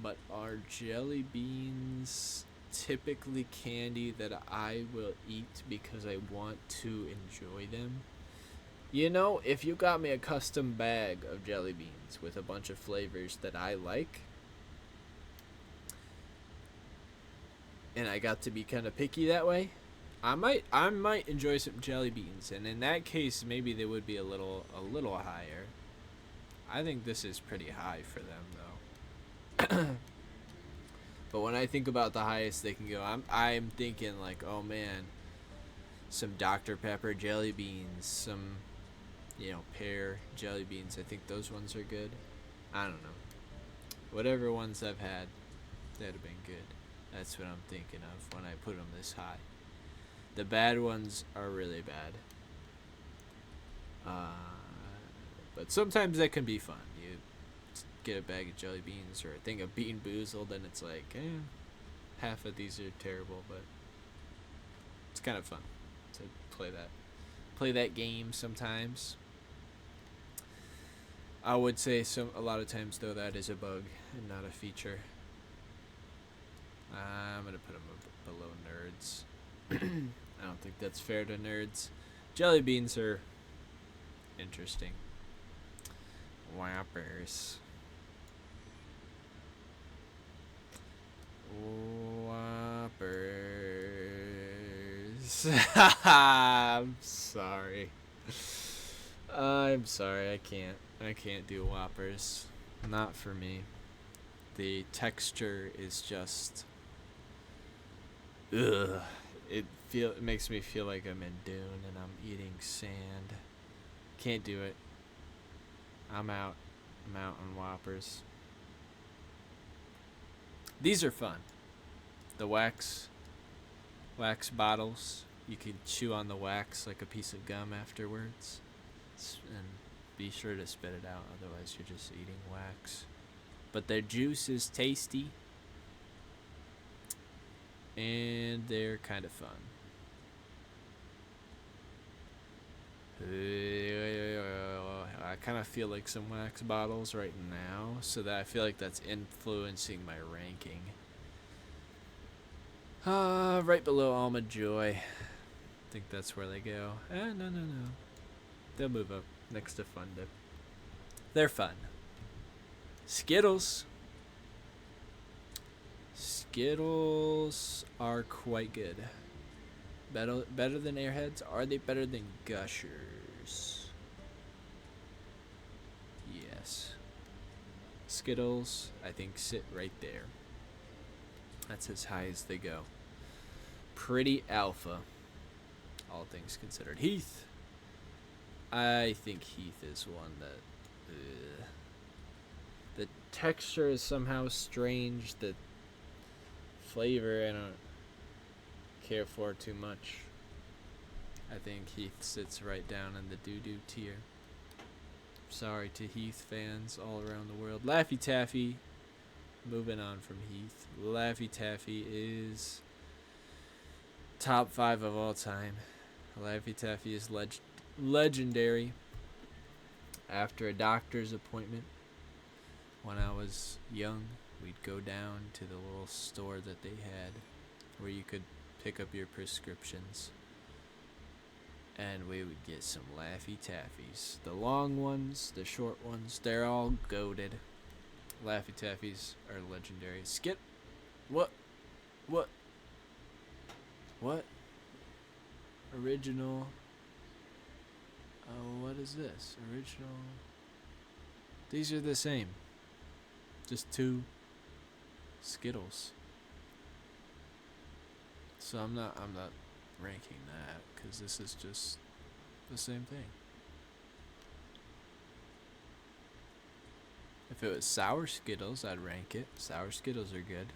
But are jelly beans typically candy that I will eat because I want to enjoy them? You know, if you got me a custom bag of jelly beans with a bunch of flavors that I like, and I got to be kind of picky that way, I might enjoy some jelly beans, and in that case maybe they would be a little higher. I think this is pretty high for them though. But when I think about the highest they can go, I'm thinking like, oh man, some Dr. Pepper jelly beans, some pear jelly beans. I think those ones are good. I don't know. Whatever ones I've had, that'd have been good. That's what I'm thinking of when I put them this high. The bad ones are really bad. But sometimes that can be fun. You get a bag of jelly beans or a thing of Bean Boozled, and it's like, half of these are terrible, but it's kind of fun to play that game sometimes. I would say a lot of times though that is a bug and not a feature. I'm gonna put them below nerds. I don't think that's fair to nerds. Jelly beans are interesting. Whoppers. I'm sorry. I can't do Whoppers. Not for me. The texture is just, ugh. It makes me feel like I'm in Dune and I'm eating sand. Can't do it. I'm out. Mountain Whoppers. These are fun. The wax bottles. You can chew on the wax like a piece of gum afterwards. And be sure to spit it out, otherwise you're just eating wax. But their juice is tasty. And they're kind of fun. I kind of feel like some wax bottles right now, so that I feel like that's influencing my ranking. Right below Almond Joy. I think that's where they go. No. They'll move up next to Fun Dip. They're fun. Skittles. Skittles are quite good. Better than Airheads? Are they better than Gushers? Yes. Skittles, I think, sit right there. That's as high as they go. Pretty alpha, all things considered. Heath. I think Heath is one that... The texture is somehow strange. The flavor, I don't care for too much. I think Heath sits right down in the doo-doo tier. Sorry to Heath fans all around the world. Laffy Taffy, moving on from Heath. Laffy Taffy is top 5 of all time. Laffy Taffy is legendary. After a doctor's appointment, when I was young, we'd go down to the little store that they had where you could pick up your prescriptions, and we would get some Laffy Taffies. The long ones, the short ones, they're all goated. Laffy Taffies are legendary. Skip. What? Original. Oh, what is this? Original. These are the same. Just 2 Skittles. So I'm not ranking that, because this is just the same thing. If it was Sour Skittles, I'd rank it. Sour Skittles are good.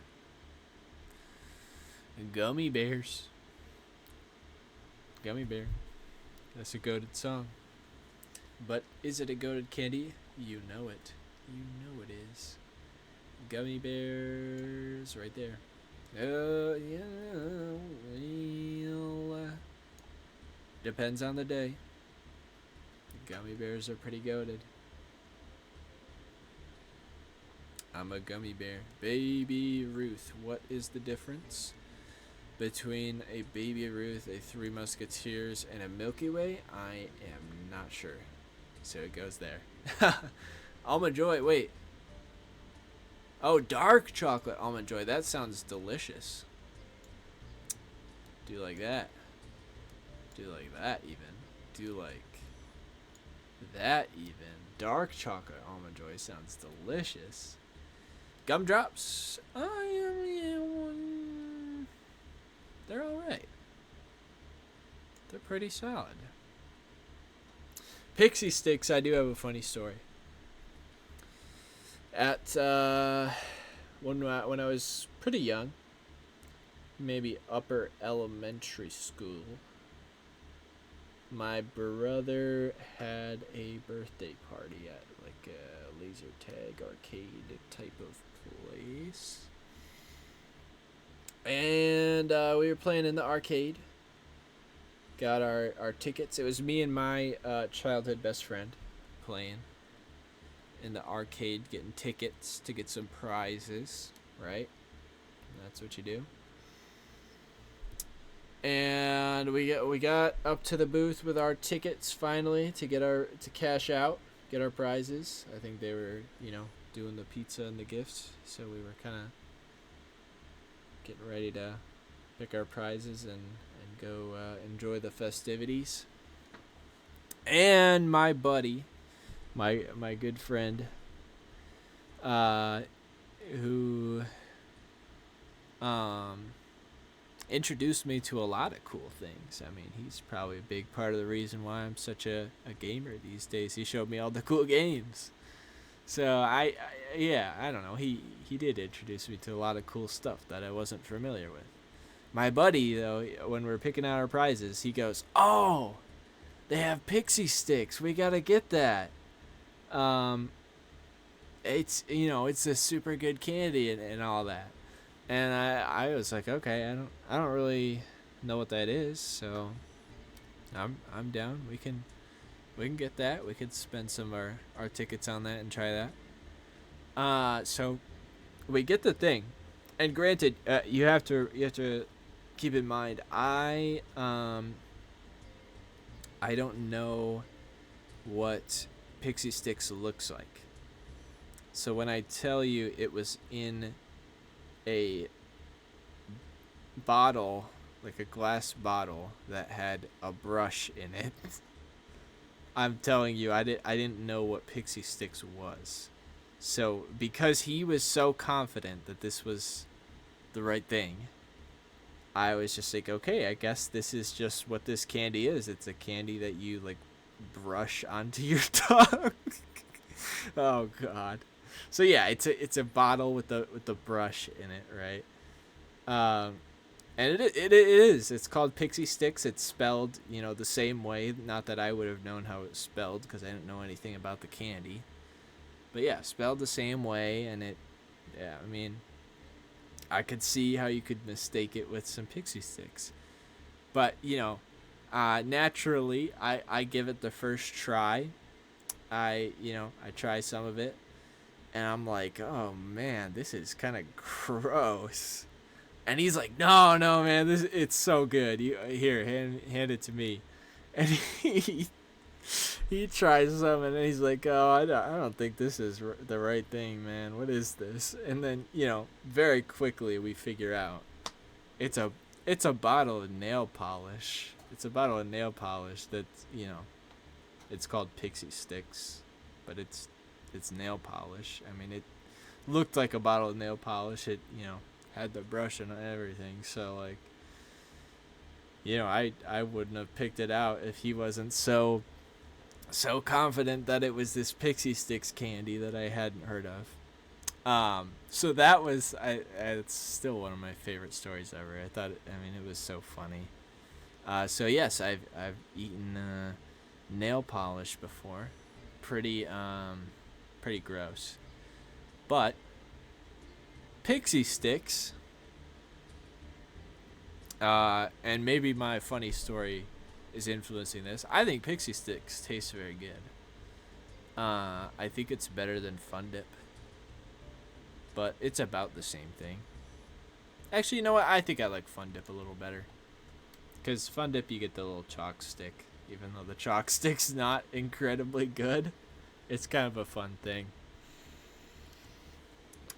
Gummy Bears. Gummy Bear. That's a goated song. But is it a goated candy? You know it. You know it is. Gummy Bears right there. Yeah. Well, depends on the day. Gummy Bears are pretty goated. I'm a gummy bear. Baby Ruth. What is the difference between a Baby Ruth, a Three Musketeers, and a Milky Way? I am not sure. So it goes there. Almond Joy. Wait. Oh, dark chocolate Almond Joy. That sounds delicious. Do like that. Do like that even. Do like that even. Dark chocolate Almond Joy sounds delicious. Gumdrops. They're alright. They're pretty solid. Pixie Sticks, I do have a funny story. At when I was pretty young, maybe upper elementary school, my brother had a birthday party at like a laser tag arcade type of place, and we were playing in the arcade. Got our tickets. It was me and my childhood best friend playing in the arcade, getting tickets to get some prizes, right? That's what you do. And we got up to the booth with our tickets finally to cash out, get our prizes. I think they were, doing the pizza and the gifts, so we were kind of getting ready to pick our prizes and go enjoy the festivities. And my buddy, my good friend, who introduced me to a lot of cool things. I mean, he's probably a big part of the reason why I'm such a gamer these days. He showed me all the cool games. So yeah, I don't know. He did introduce me to a lot of cool stuff that I wasn't familiar with. My buddy, though, when we were picking out our prizes, he goes, "Oh, they have pixie sticks. We gotta get that. Um, it's it's a super good candy and all that." And I was like, okay, I don't really know what that is, so I'm down. We can get that. We could spend some of our tickets on that and try that. So we get the thing, and granted, you have to keep in mind, I don't know what Pixie Sticks looks like. So when I tell you it was in a bottle, like a glass bottle that had a brush in it, I'm telling you, I didn't know what Pixie Sticks was. So because he was so confident that this was the right thing, I was just like, okay, I guess this is just what this candy is. It's a candy that you like brush onto your tongue. Oh God. So yeah, it's a bottle with the brush in it, right? And it is. It's called Pixie Sticks. It's spelled, the same way. Not that I would have known how it's spelled because I didn't know anything about the candy. But yeah, spelled the same way, and I mean, I could see how you could mistake it with some Pixie Sticks. But, naturally, I give it the first try. I try some of it, and I'm like, oh man, this is kind of gross. And he's like, no, man, it's so good. Here, hand it to me. And he tries some, and he's like, oh, I don't think this is the right thing, man. What is this? And then, very quickly we figure out it's a bottle of nail polish. It's a bottle of nail polish that's, it's called Pixie Sticks, but it's nail polish. I mean, it looked like a bottle of nail polish. It, had the brush and everything. So, like, I wouldn't have picked it out if he wasn't so confident that it was this Pixie Sticks candy that I hadn't heard of. So that was it's still one of my favorite stories ever. It was so funny. So yes, I've eaten nail polish before. Pretty gross. But Pixie Sticks, and maybe my funny story is influencing this. I think Pixie Sticks taste very good. I think it's better than Fun Dip, but it's about the same thing. Actually, you know what? I think I like Fun Dip a little better, because Fun Dip you get the little chalk stick, even though the chalk stick's not incredibly good. It's kind of a fun thing.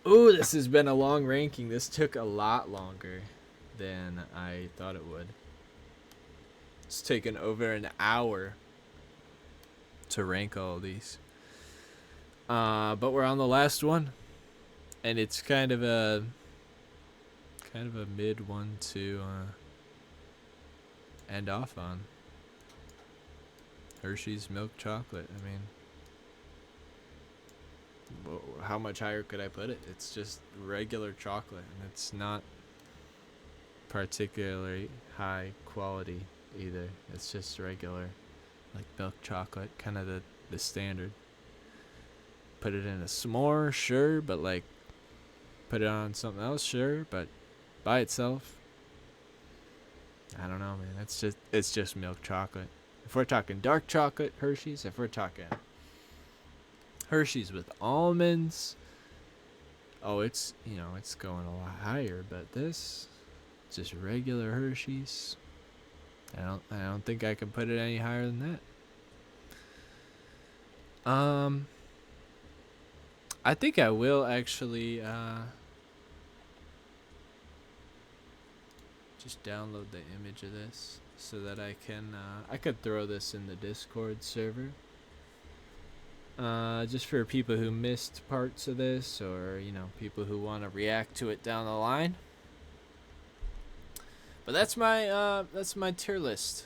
Ooh, this has been a long ranking. This took a lot longer than I thought it would. It's taken over an hour to rank all of these. But we're on the last one, and it's kind of a mid one to end off on. Hershey's milk chocolate. I mean, how much higher could I put it? It's just regular chocolate, and it's not particularly high quality either. It's just regular, like, milk chocolate, kind of the standard. Put it in a s'more, sure, but like, put it on something else, sure, but by itself, I don't know, man. It's just milk chocolate. If we're talking dark chocolate Hershey's, if we're talking Hershey's with almonds, oh, it's going a lot higher. But this, just regular Hershey's. I don't think I can put it any higher than that. I think I will actually just download the image of this so that I could throw this in the Discord server. just for people who missed parts of this, or people who want to react to it down the line. But that's my tier list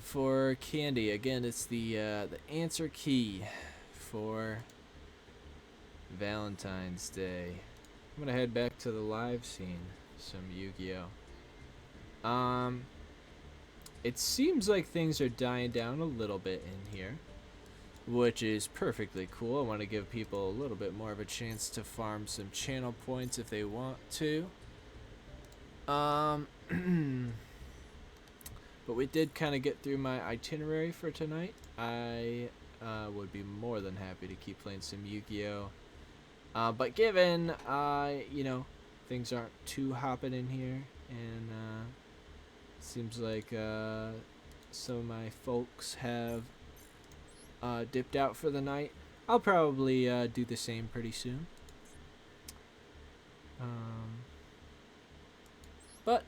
for candy. Again, it's the answer key for Valentine's Day. I'm gonna head back to the live scene. Some Yu-Gi-Oh. It seems like things are dying down a little bit in here, which is perfectly cool. I want to give people a little bit more of a chance to farm some channel points if they want to. But we did kind of get through my itinerary for tonight. I would be more than happy to keep playing some Yu-Gi-Oh! But given, things aren't too hopping in here, and seems like some of my folks have dipped out for the night, I'll probably do the same pretty soon. But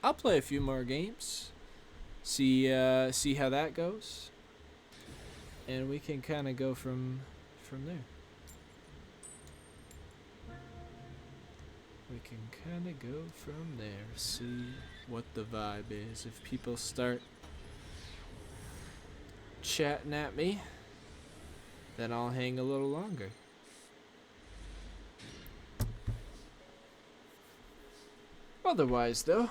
I'll play a few more games, see how that goes, and we can kind of go from there. We can kind of go from there, see what the vibe is. If people start chatting at me, then I'll hang a little longer. Otherwise, though,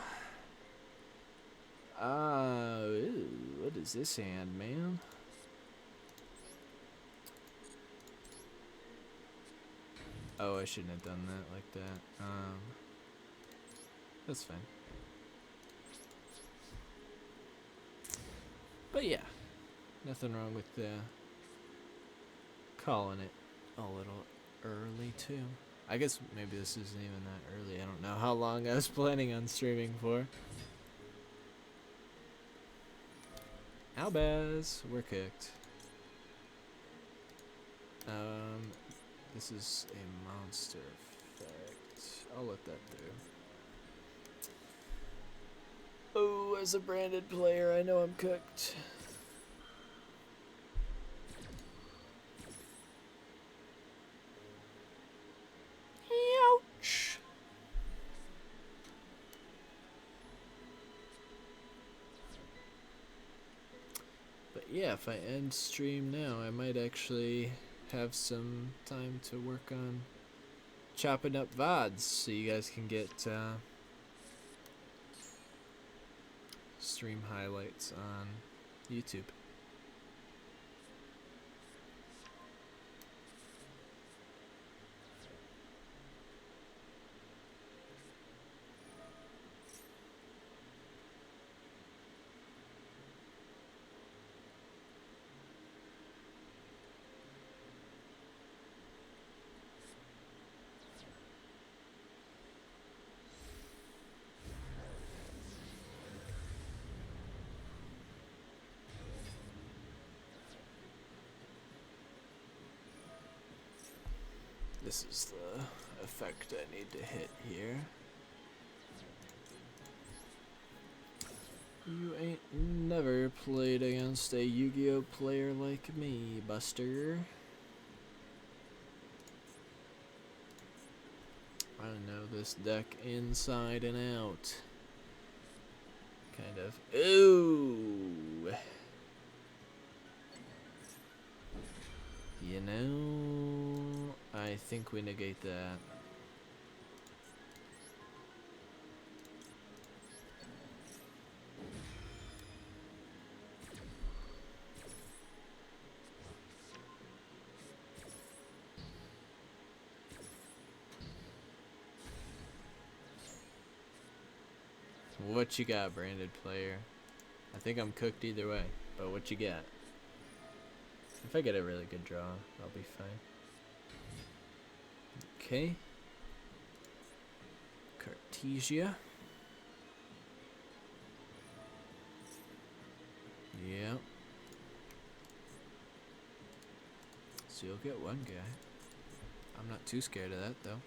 ew, what is this hand, man? Oh, I shouldn't have done that like that. That's fine. But yeah, nothing wrong with calling it a little early too. I guess maybe this isn't even that early. I don't know how long I was planning on streaming for. Albaz, we're cooked. This is a monster effect. I'll let that through. Oh, as a branded player, I know I'm cooked. Ouch. But yeah, if I end stream now, I might actually have some time to work on chopping up VODs so you guys can get stream highlights on YouTube. This is the effect I need to hit here. You ain't never played against a Yu-Gi-Oh player like me, Buster. I know this deck inside and out. Kind of. Ooh. You know, I think we negate that. What you got, branded player? I think I'm cooked either way, but what you got? If I get a really good draw, I'll be fine. Okay. Cartesia. Yeah. So you'll get one guy. I'm not too scared of that, though.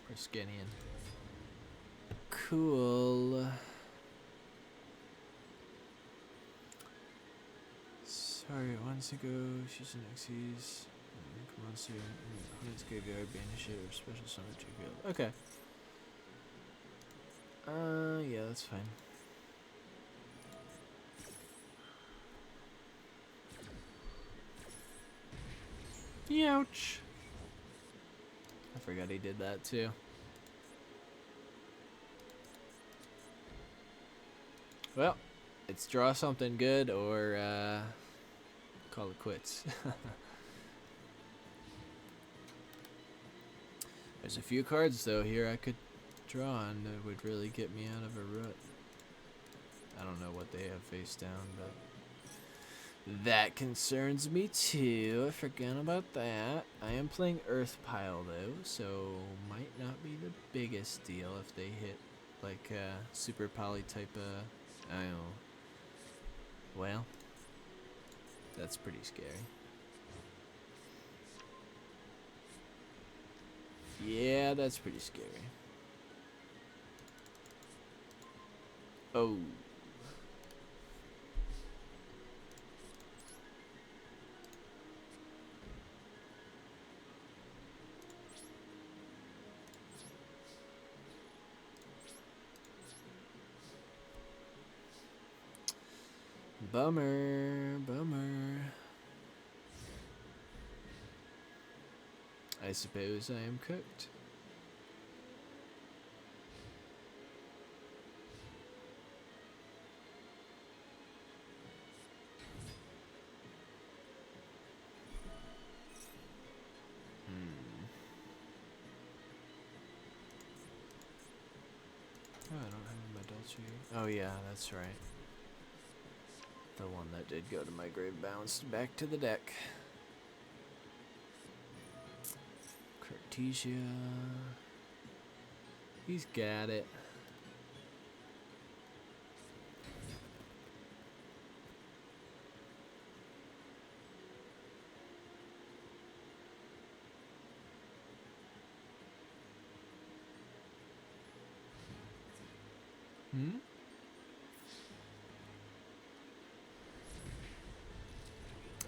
Proskenian. Cool. Sorry, once ago, she's an Xyz. Come on, soon. Let's go banish it or special summon check field. Okay. Yeah, that's fine. Ouch. I forgot he did that too. Well, it's draw something good or call it quits. There's a few cards though here I could draw and that would really get me out of a rut. I don't know what they have face down, but that concerns me too. I forgot about that. I am playing Earth Pile though, so might not be the biggest deal if they hit like super poly type I don't know. Well, that's pretty scary. Yeah, that's pretty scary. Oh. Bummer, bummer. I suppose I am cooked. Oh, I don't have a Madolche. Oh yeah, that's right. The one that did go to my grave bounced back to the deck. Cartesia. He's got it. Hmm?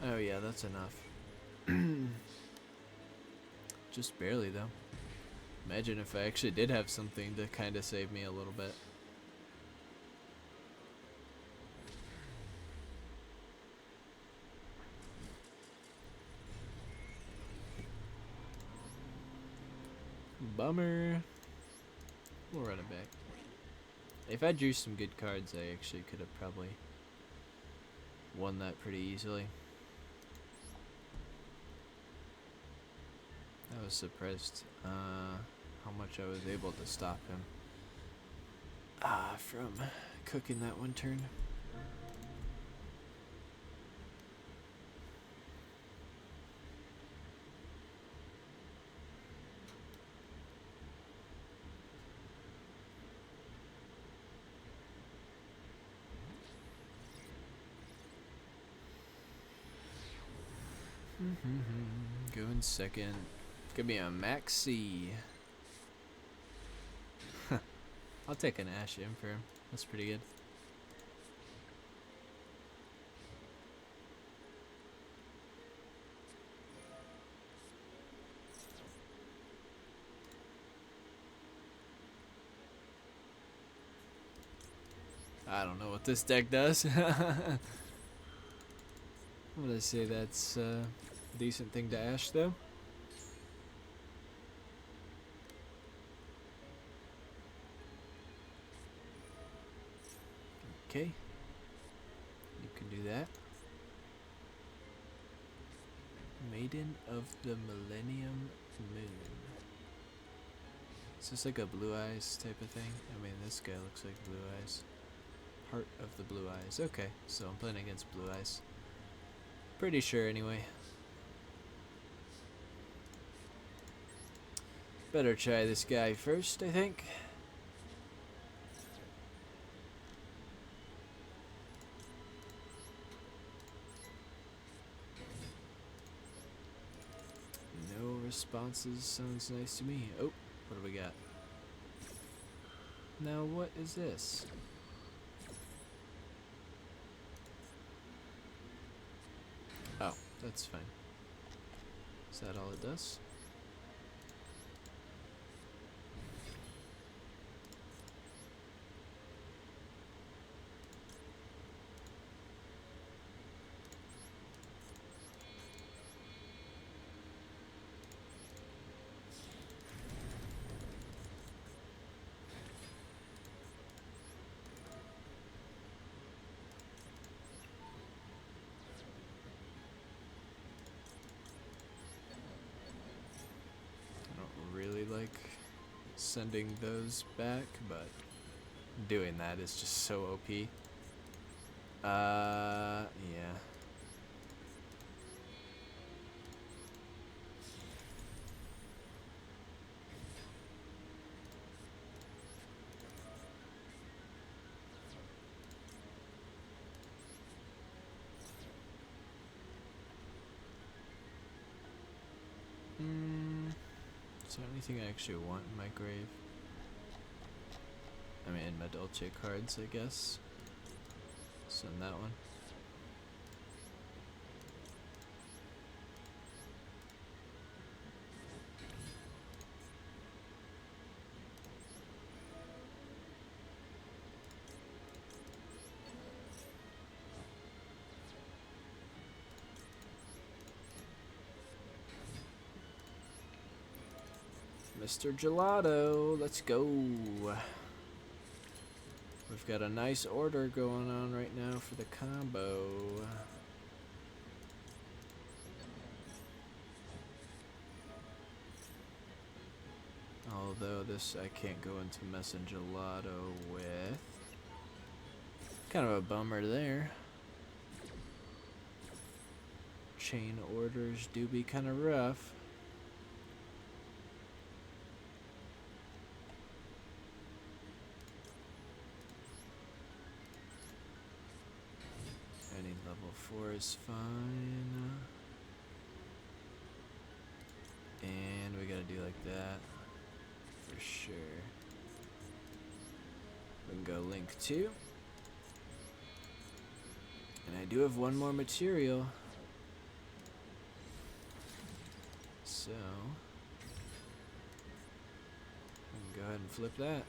Oh yeah, that's enough. Just barely though. Imagine if I actually did have something to kind of save me a little bit. Bummer. We'll run it back. If I drew some good cards, I actually could have probably won that pretty easily. I was surprised how much I was able to stop him from cooking that one turn. Going second. Give me a Maxi. I'll take an Ash in for him. That's pretty good. I don't know what this deck does. I'm gonna say that's a decent thing to Ash though. Okay, you can do that. Maiden of the Millennium Moon. Is this like a Blue Eyes type of thing? I mean, this guy looks like Blue Eyes. Heart of the Blue Eyes. Okay, so I'm playing against Blue Eyes. Pretty sure anyway. Better try this guy first, I think. No responses sounds nice to me. Oh, What do we got? Now what is this? Oh, that's fine. Is that all it does? Really like sending those back, but doing that is just so OP. Yeah. Is there anything I actually want in my grave? I mean, in Madolche cards, I guess. Send that one. Mr. Gelato, let's go. We've got a nice order going on right now for the combo. Although this I can't go into Gelato with. Kind of a bummer there. Chain orders do be kind of rough. Any level 4 is fine. And we gotta do like that. For sure. We can go link 2. And I do have one more material. So we can go ahead and flip that.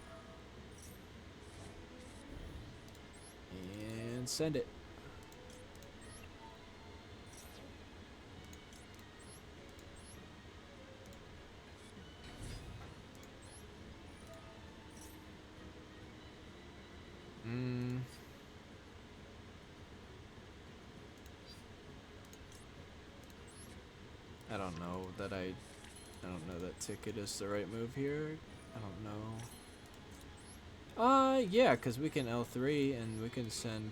And send it. I don't know that I don't know that ticket is the right move here. I don't know. Yeah, because we can L3 and we can send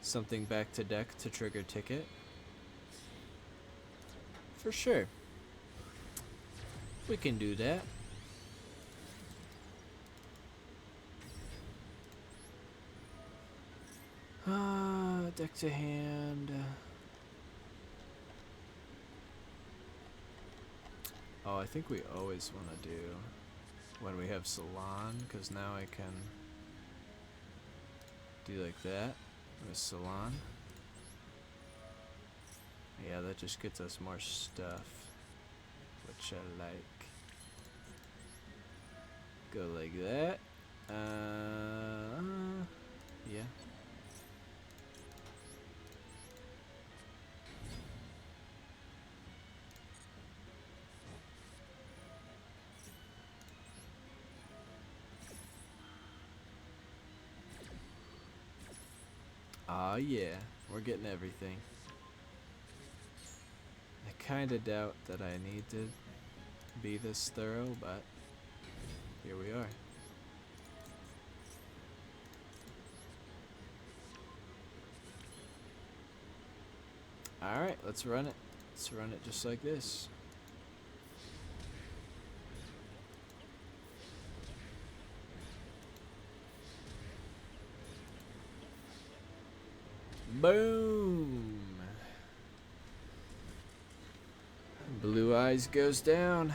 something back to deck to trigger ticket. For sure. We can do that. Deck to hand. Oh, I think we always want to do when we have Salon, because now I can do like that with Salon. Yeah, that just gets us more stuff, which I like. Go like that. Yeah. Aw, yeah, we're getting everything. I kinda doubt that I need to be this thorough, but here we are. Alright, let's run it. Let's run it just like this. Boom! Blue Eyes goes down.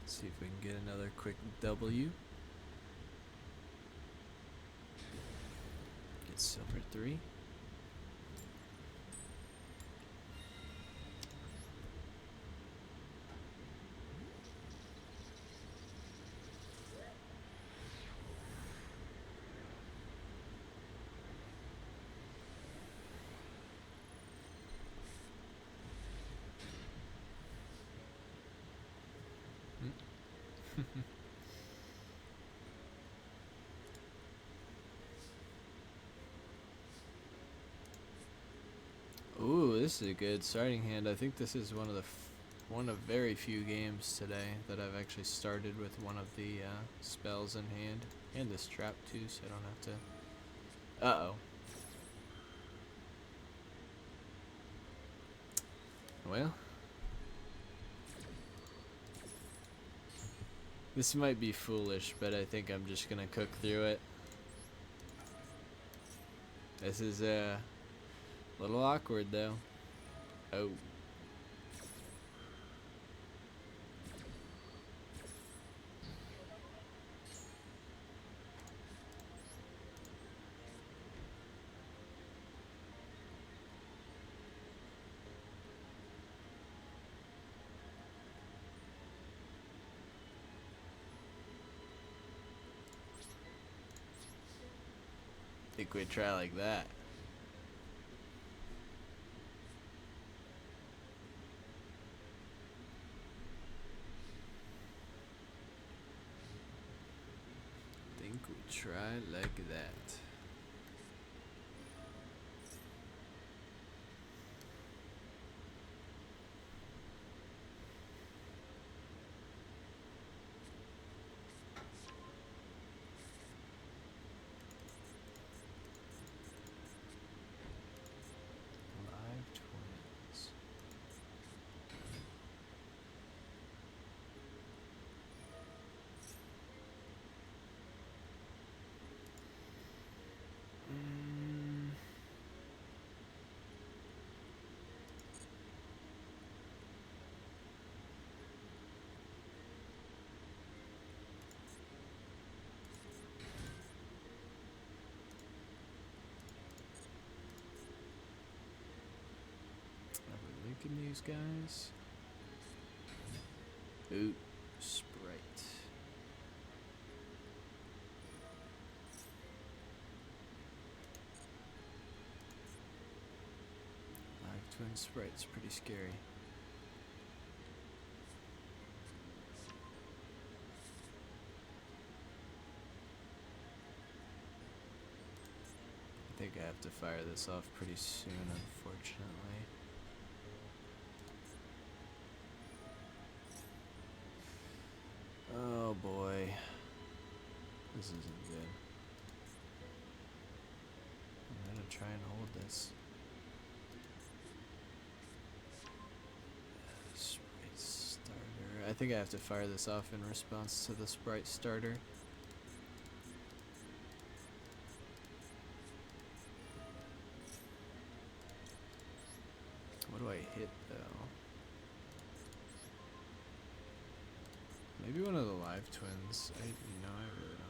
See if we can get another quick W. Get silver 3. Ooh, this is a good starting hand. I think this is one of very few games today that I've actually started with one of the spells in hand, and this trap too, so I don't have to. Uh-oh. Well, this might be foolish, but I think I'm just gonna cook through it. This is a little awkward though. Oh. Think we'd try like that. Think we'd try like that. These guys. Ooh, Sprite. Live twin Sprite's pretty scary. I think I have to fire this off pretty soon, unfortunately. Oh boy, this isn't good. I'm gonna try and hold this. Sprite starter. I think I have to fire this off in response to the Sprite starter. What do I hit though? Maybe one of the live twins. I really don't know.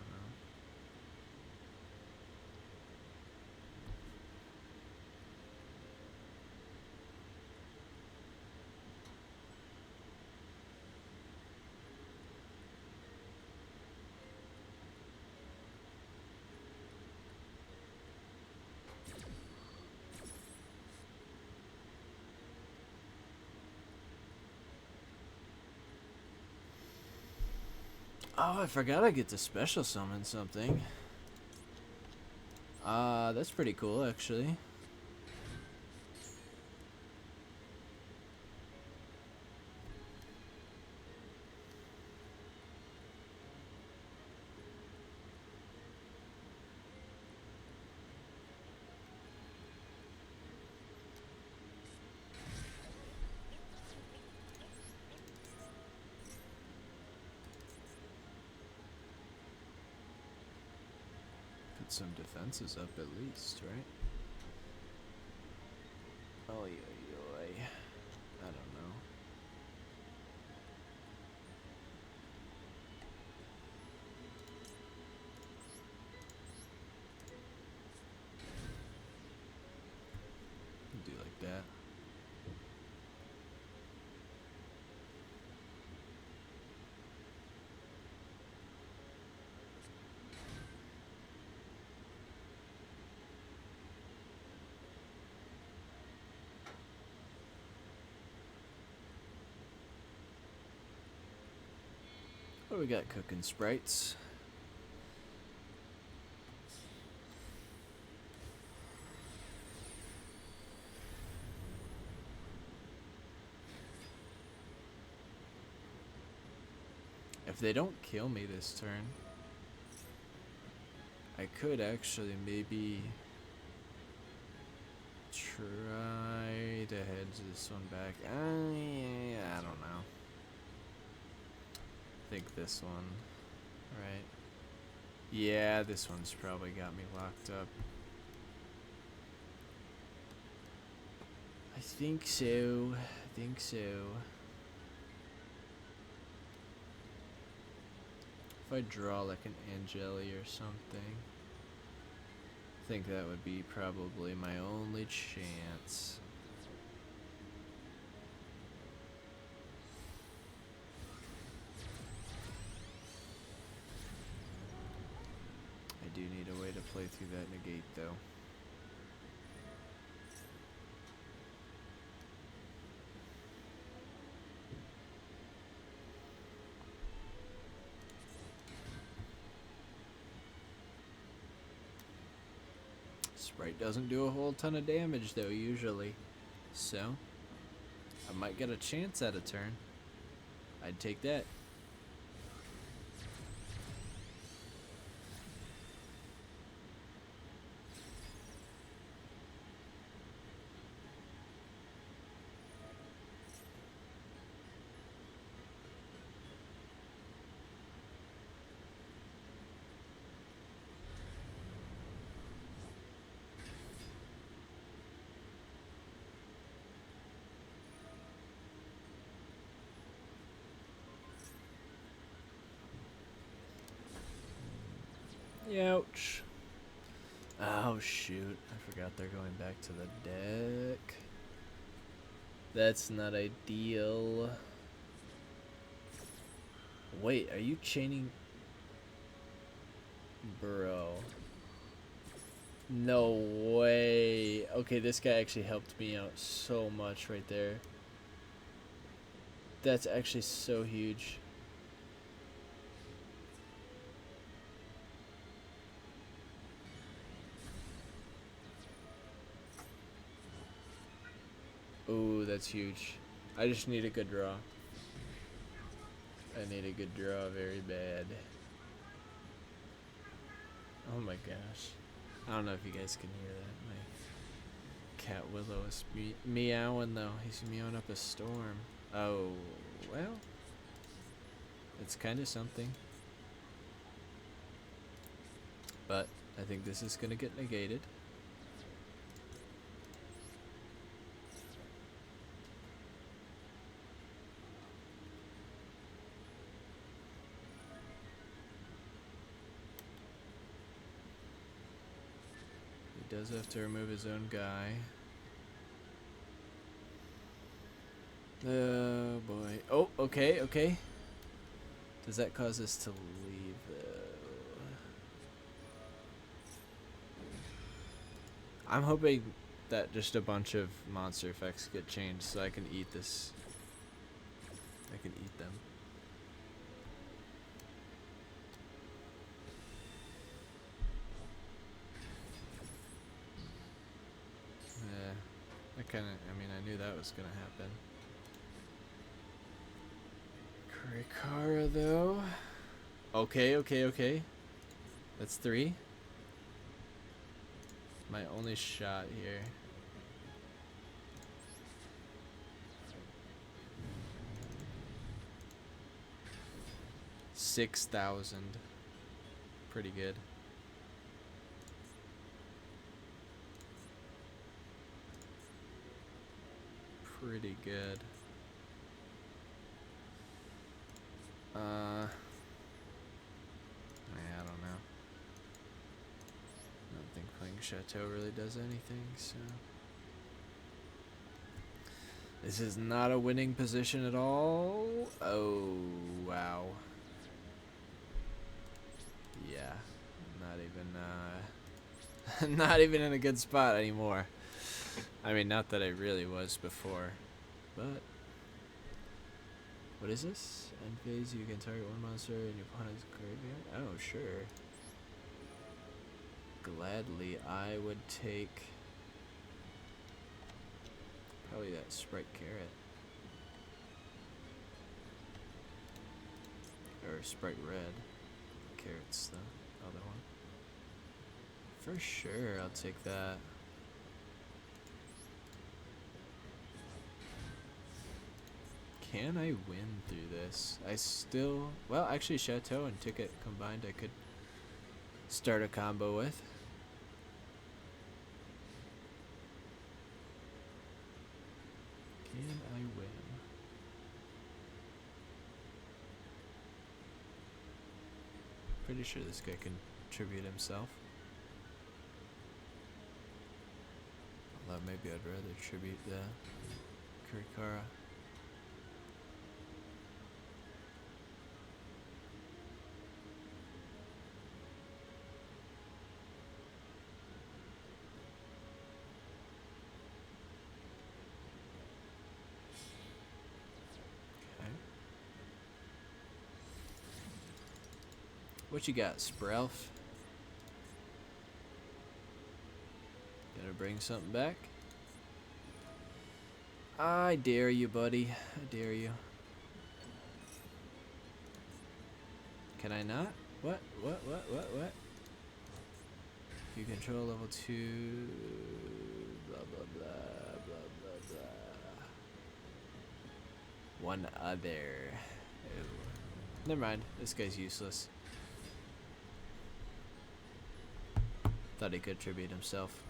Oh, I forgot I get to special summon something. That's pretty cool, actually. Some defenses up at least, right? Oy, oy, oy. I don't know. What we got cooking? Sprites. If they don't kill me this turn, I could actually maybe try to hedge this one back. I don't know. I think this one, right? Yeah, this one's probably got me locked up. I think so. I think so. If I draw like an Angeli or something, I think that would be probably my only chance. I do need a way to play through that negate though. Sprite doesn't do a whole ton of damage though usually, so I might get a chance at a turn. I'd take that. Ouch. Oh shoot, I forgot they're going back to the deck. That's not ideal. Wait, are you chaining? Bro. No way. Okay, this guy actually helped me out so much right there. That's actually so huge. Ooh, that's huge. I just need a good draw. I need a good draw very bad. Oh my gosh. I don't know if you guys can hear that. My cat Willow is meowing though. He's meowing up a storm. Oh, well. It's kind of something. But I think this is going to get negated. He does have to remove his own guy. Oh boy. Oh, okay, okay. Does that cause us to leave? I'm hoping that just a bunch of monster effects get changed so I can eat this. I can eat them. Yeah. I mean, I knew that was gonna happen. Kurikara though. Okay, okay, okay. That's 3. My only shot here. $6,000. Pretty good. Pretty good. I don't know. I don't think playing Chateau really does anything, so. This is not a winning position at all. Oh, wow. Yeah. Not even, not even in a good spot anymore. I mean, not that I really was before, but What is this? End phase, you can target one monster in your opponent's graveyard? Oh, sure. Gladly, I would take probably that Sprite Carrot. Or Sprite Red. Carrot's the other one. For sure, I'll take that. Can I win through this? I still... Well, actually, Chateau and Ticket combined I could start a combo with. Can I win? Pretty sure this guy can tribute himself. Although maybe I'd rather tribute the Kurikara. What you got, Sprelf? Gonna bring something back? I dare you, buddy. I dare you. Can I not? What? What? You control level 2. Blah, blah, blah, blah, blah, blah. One other. Ew. Never mind. This guy's useless. Thought he could tribute himself.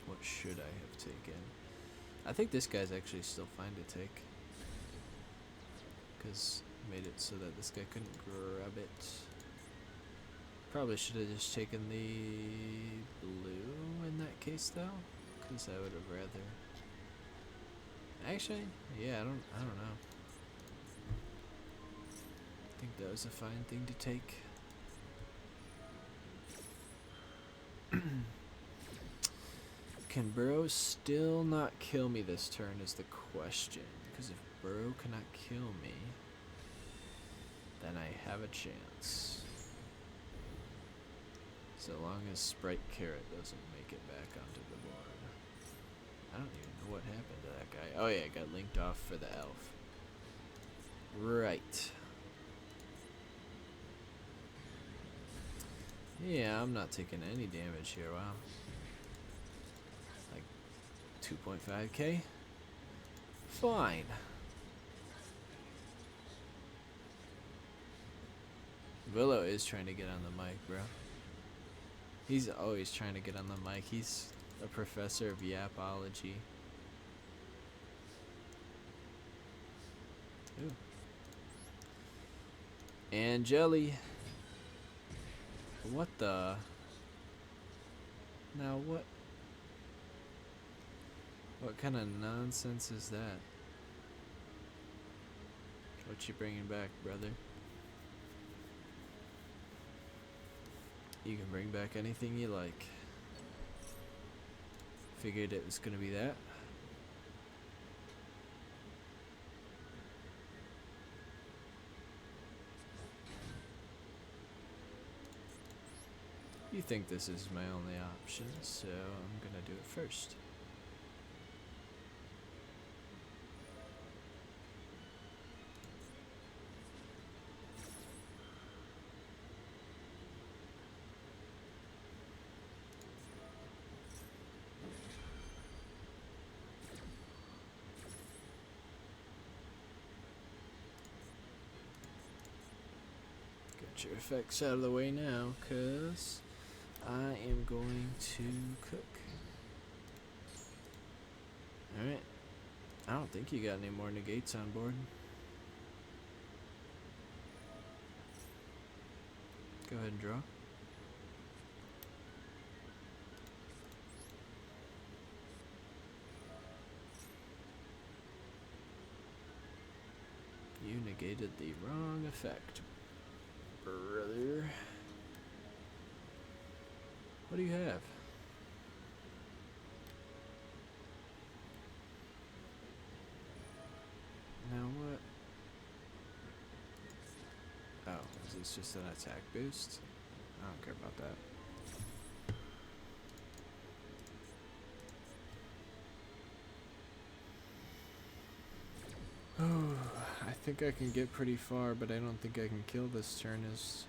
What should I have taken? I think this guy's actually still fine to take. Because made it so that this guy couldn't grab it. Probably should have just taken the blue in that case though. Because I would have rather... Actually, yeah, I don't know. I think that was a fine thing to take. Can Burrow still not kill me this turn is the question. Because if Burrow cannot kill me, then I have a chance. So long as Sprite Carrot doesn't make it back onto the board. I don't even know what happened to that guy. Oh yeah, it got linked off for the elf. Right. Yeah, I'm not taking any damage here, wow. Like 2.5k? Fine. Willow is trying to get on the mic, bro. He's always trying to get on the mic. He's a professor of yapology. Ooh. And jelly. What the? Now what? What kind of nonsense is that? What you bringing back, brother? You can bring back anything you like. Figured it was gonna be that. You think this is my only option, so I'm gonna do it first. Get your effects out of the way now, cause I am going to cook. Alright. I don't think you got any more negates on board. Go ahead and draw. You negated the wrong effect, brother. What do you have? Is this just an attack boost? I don't care about that. Oh, I think I can get pretty far, but I don't think I can kill this turn is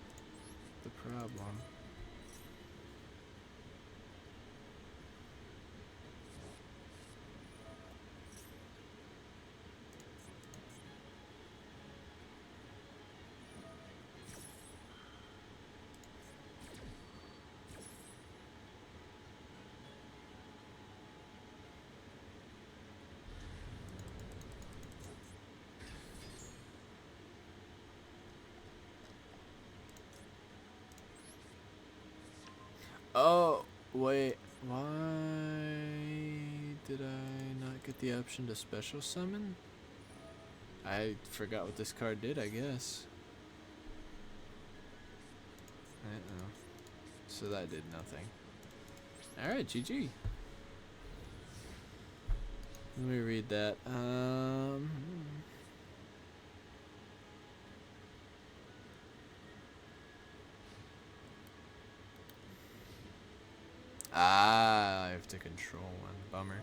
the problem. Oh, wait. Why did I not get the option to special summon? I forgot what this card did, I guess. Uh-oh. So that did nothing. Alright, GG. Let me read that. I have to control one. Bummer.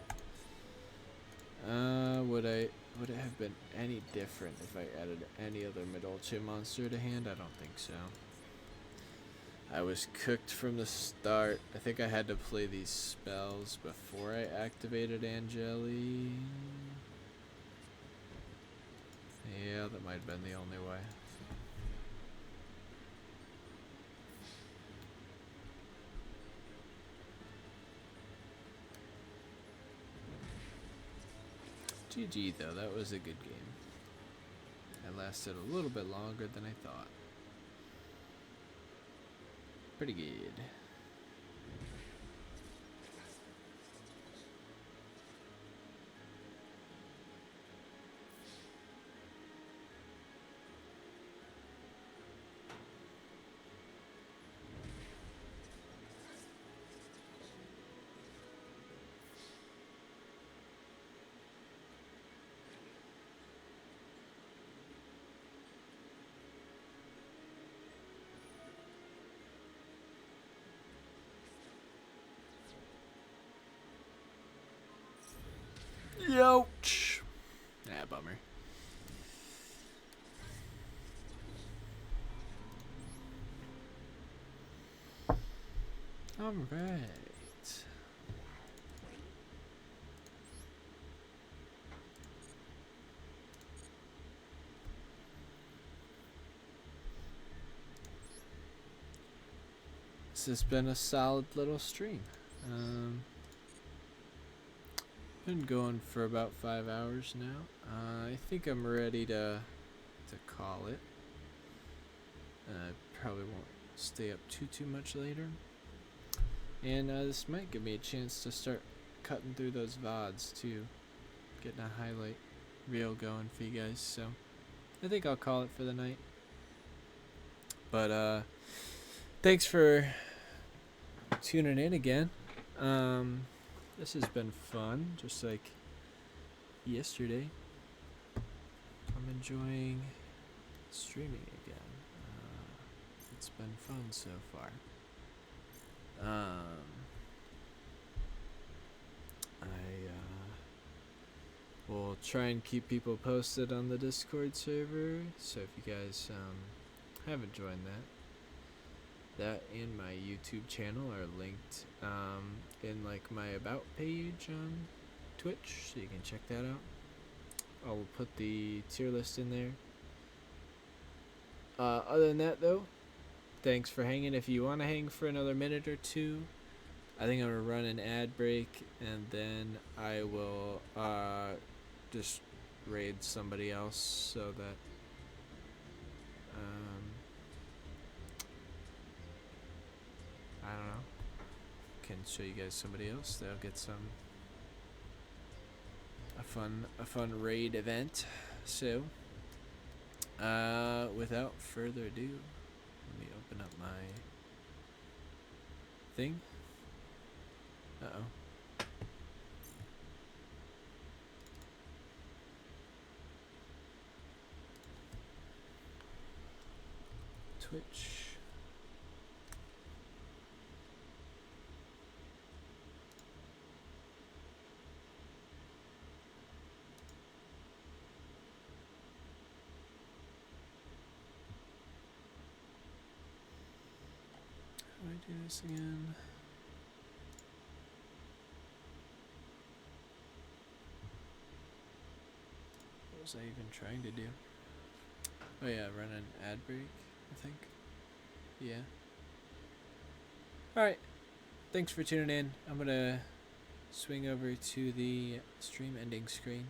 Would it have been any different if I added any other Madolche monster to hand? I don't think so. I was cooked from the start. I think I had to play these spells before I activated Angeli. Yeah, that might have been the only way. GG though, that was a good game. It lasted a little bit longer than I thought. Pretty good. Youch. Ah, bummer. All right. This has been a solid little stream. Been going for about 5 hours now. I think I'm ready to call it. Probably won't stay up too much later. And this might give me a chance to start cutting through those VODs too. Getting a highlight reel going for you guys. So I think I'll call it for the night. But thanks for tuning in again. This has been fun, just like yesterday. I'm enjoying streaming again. It's been fun so far. I will try and keep people posted on the Discord server. So if you guys haven't joined that and my YouTube channel are linked in like my about page on Twitch, so you can check that out. I'll put the tier list in there. Other than that though, thanks for hanging. If you want to hang for another minute or two, I think I'm gonna run an ad break and then I will just raid somebody else so that I don't know, can show you guys somebody else. They'll get a fun raid event. So without further ado, let me open up my thing. Twitch. How do I do this again? What was I even trying to do? Oh yeah, run an ad break, I think. Yeah. Alright. Thanks for tuning in. I'm gonna swing over to the stream ending screen.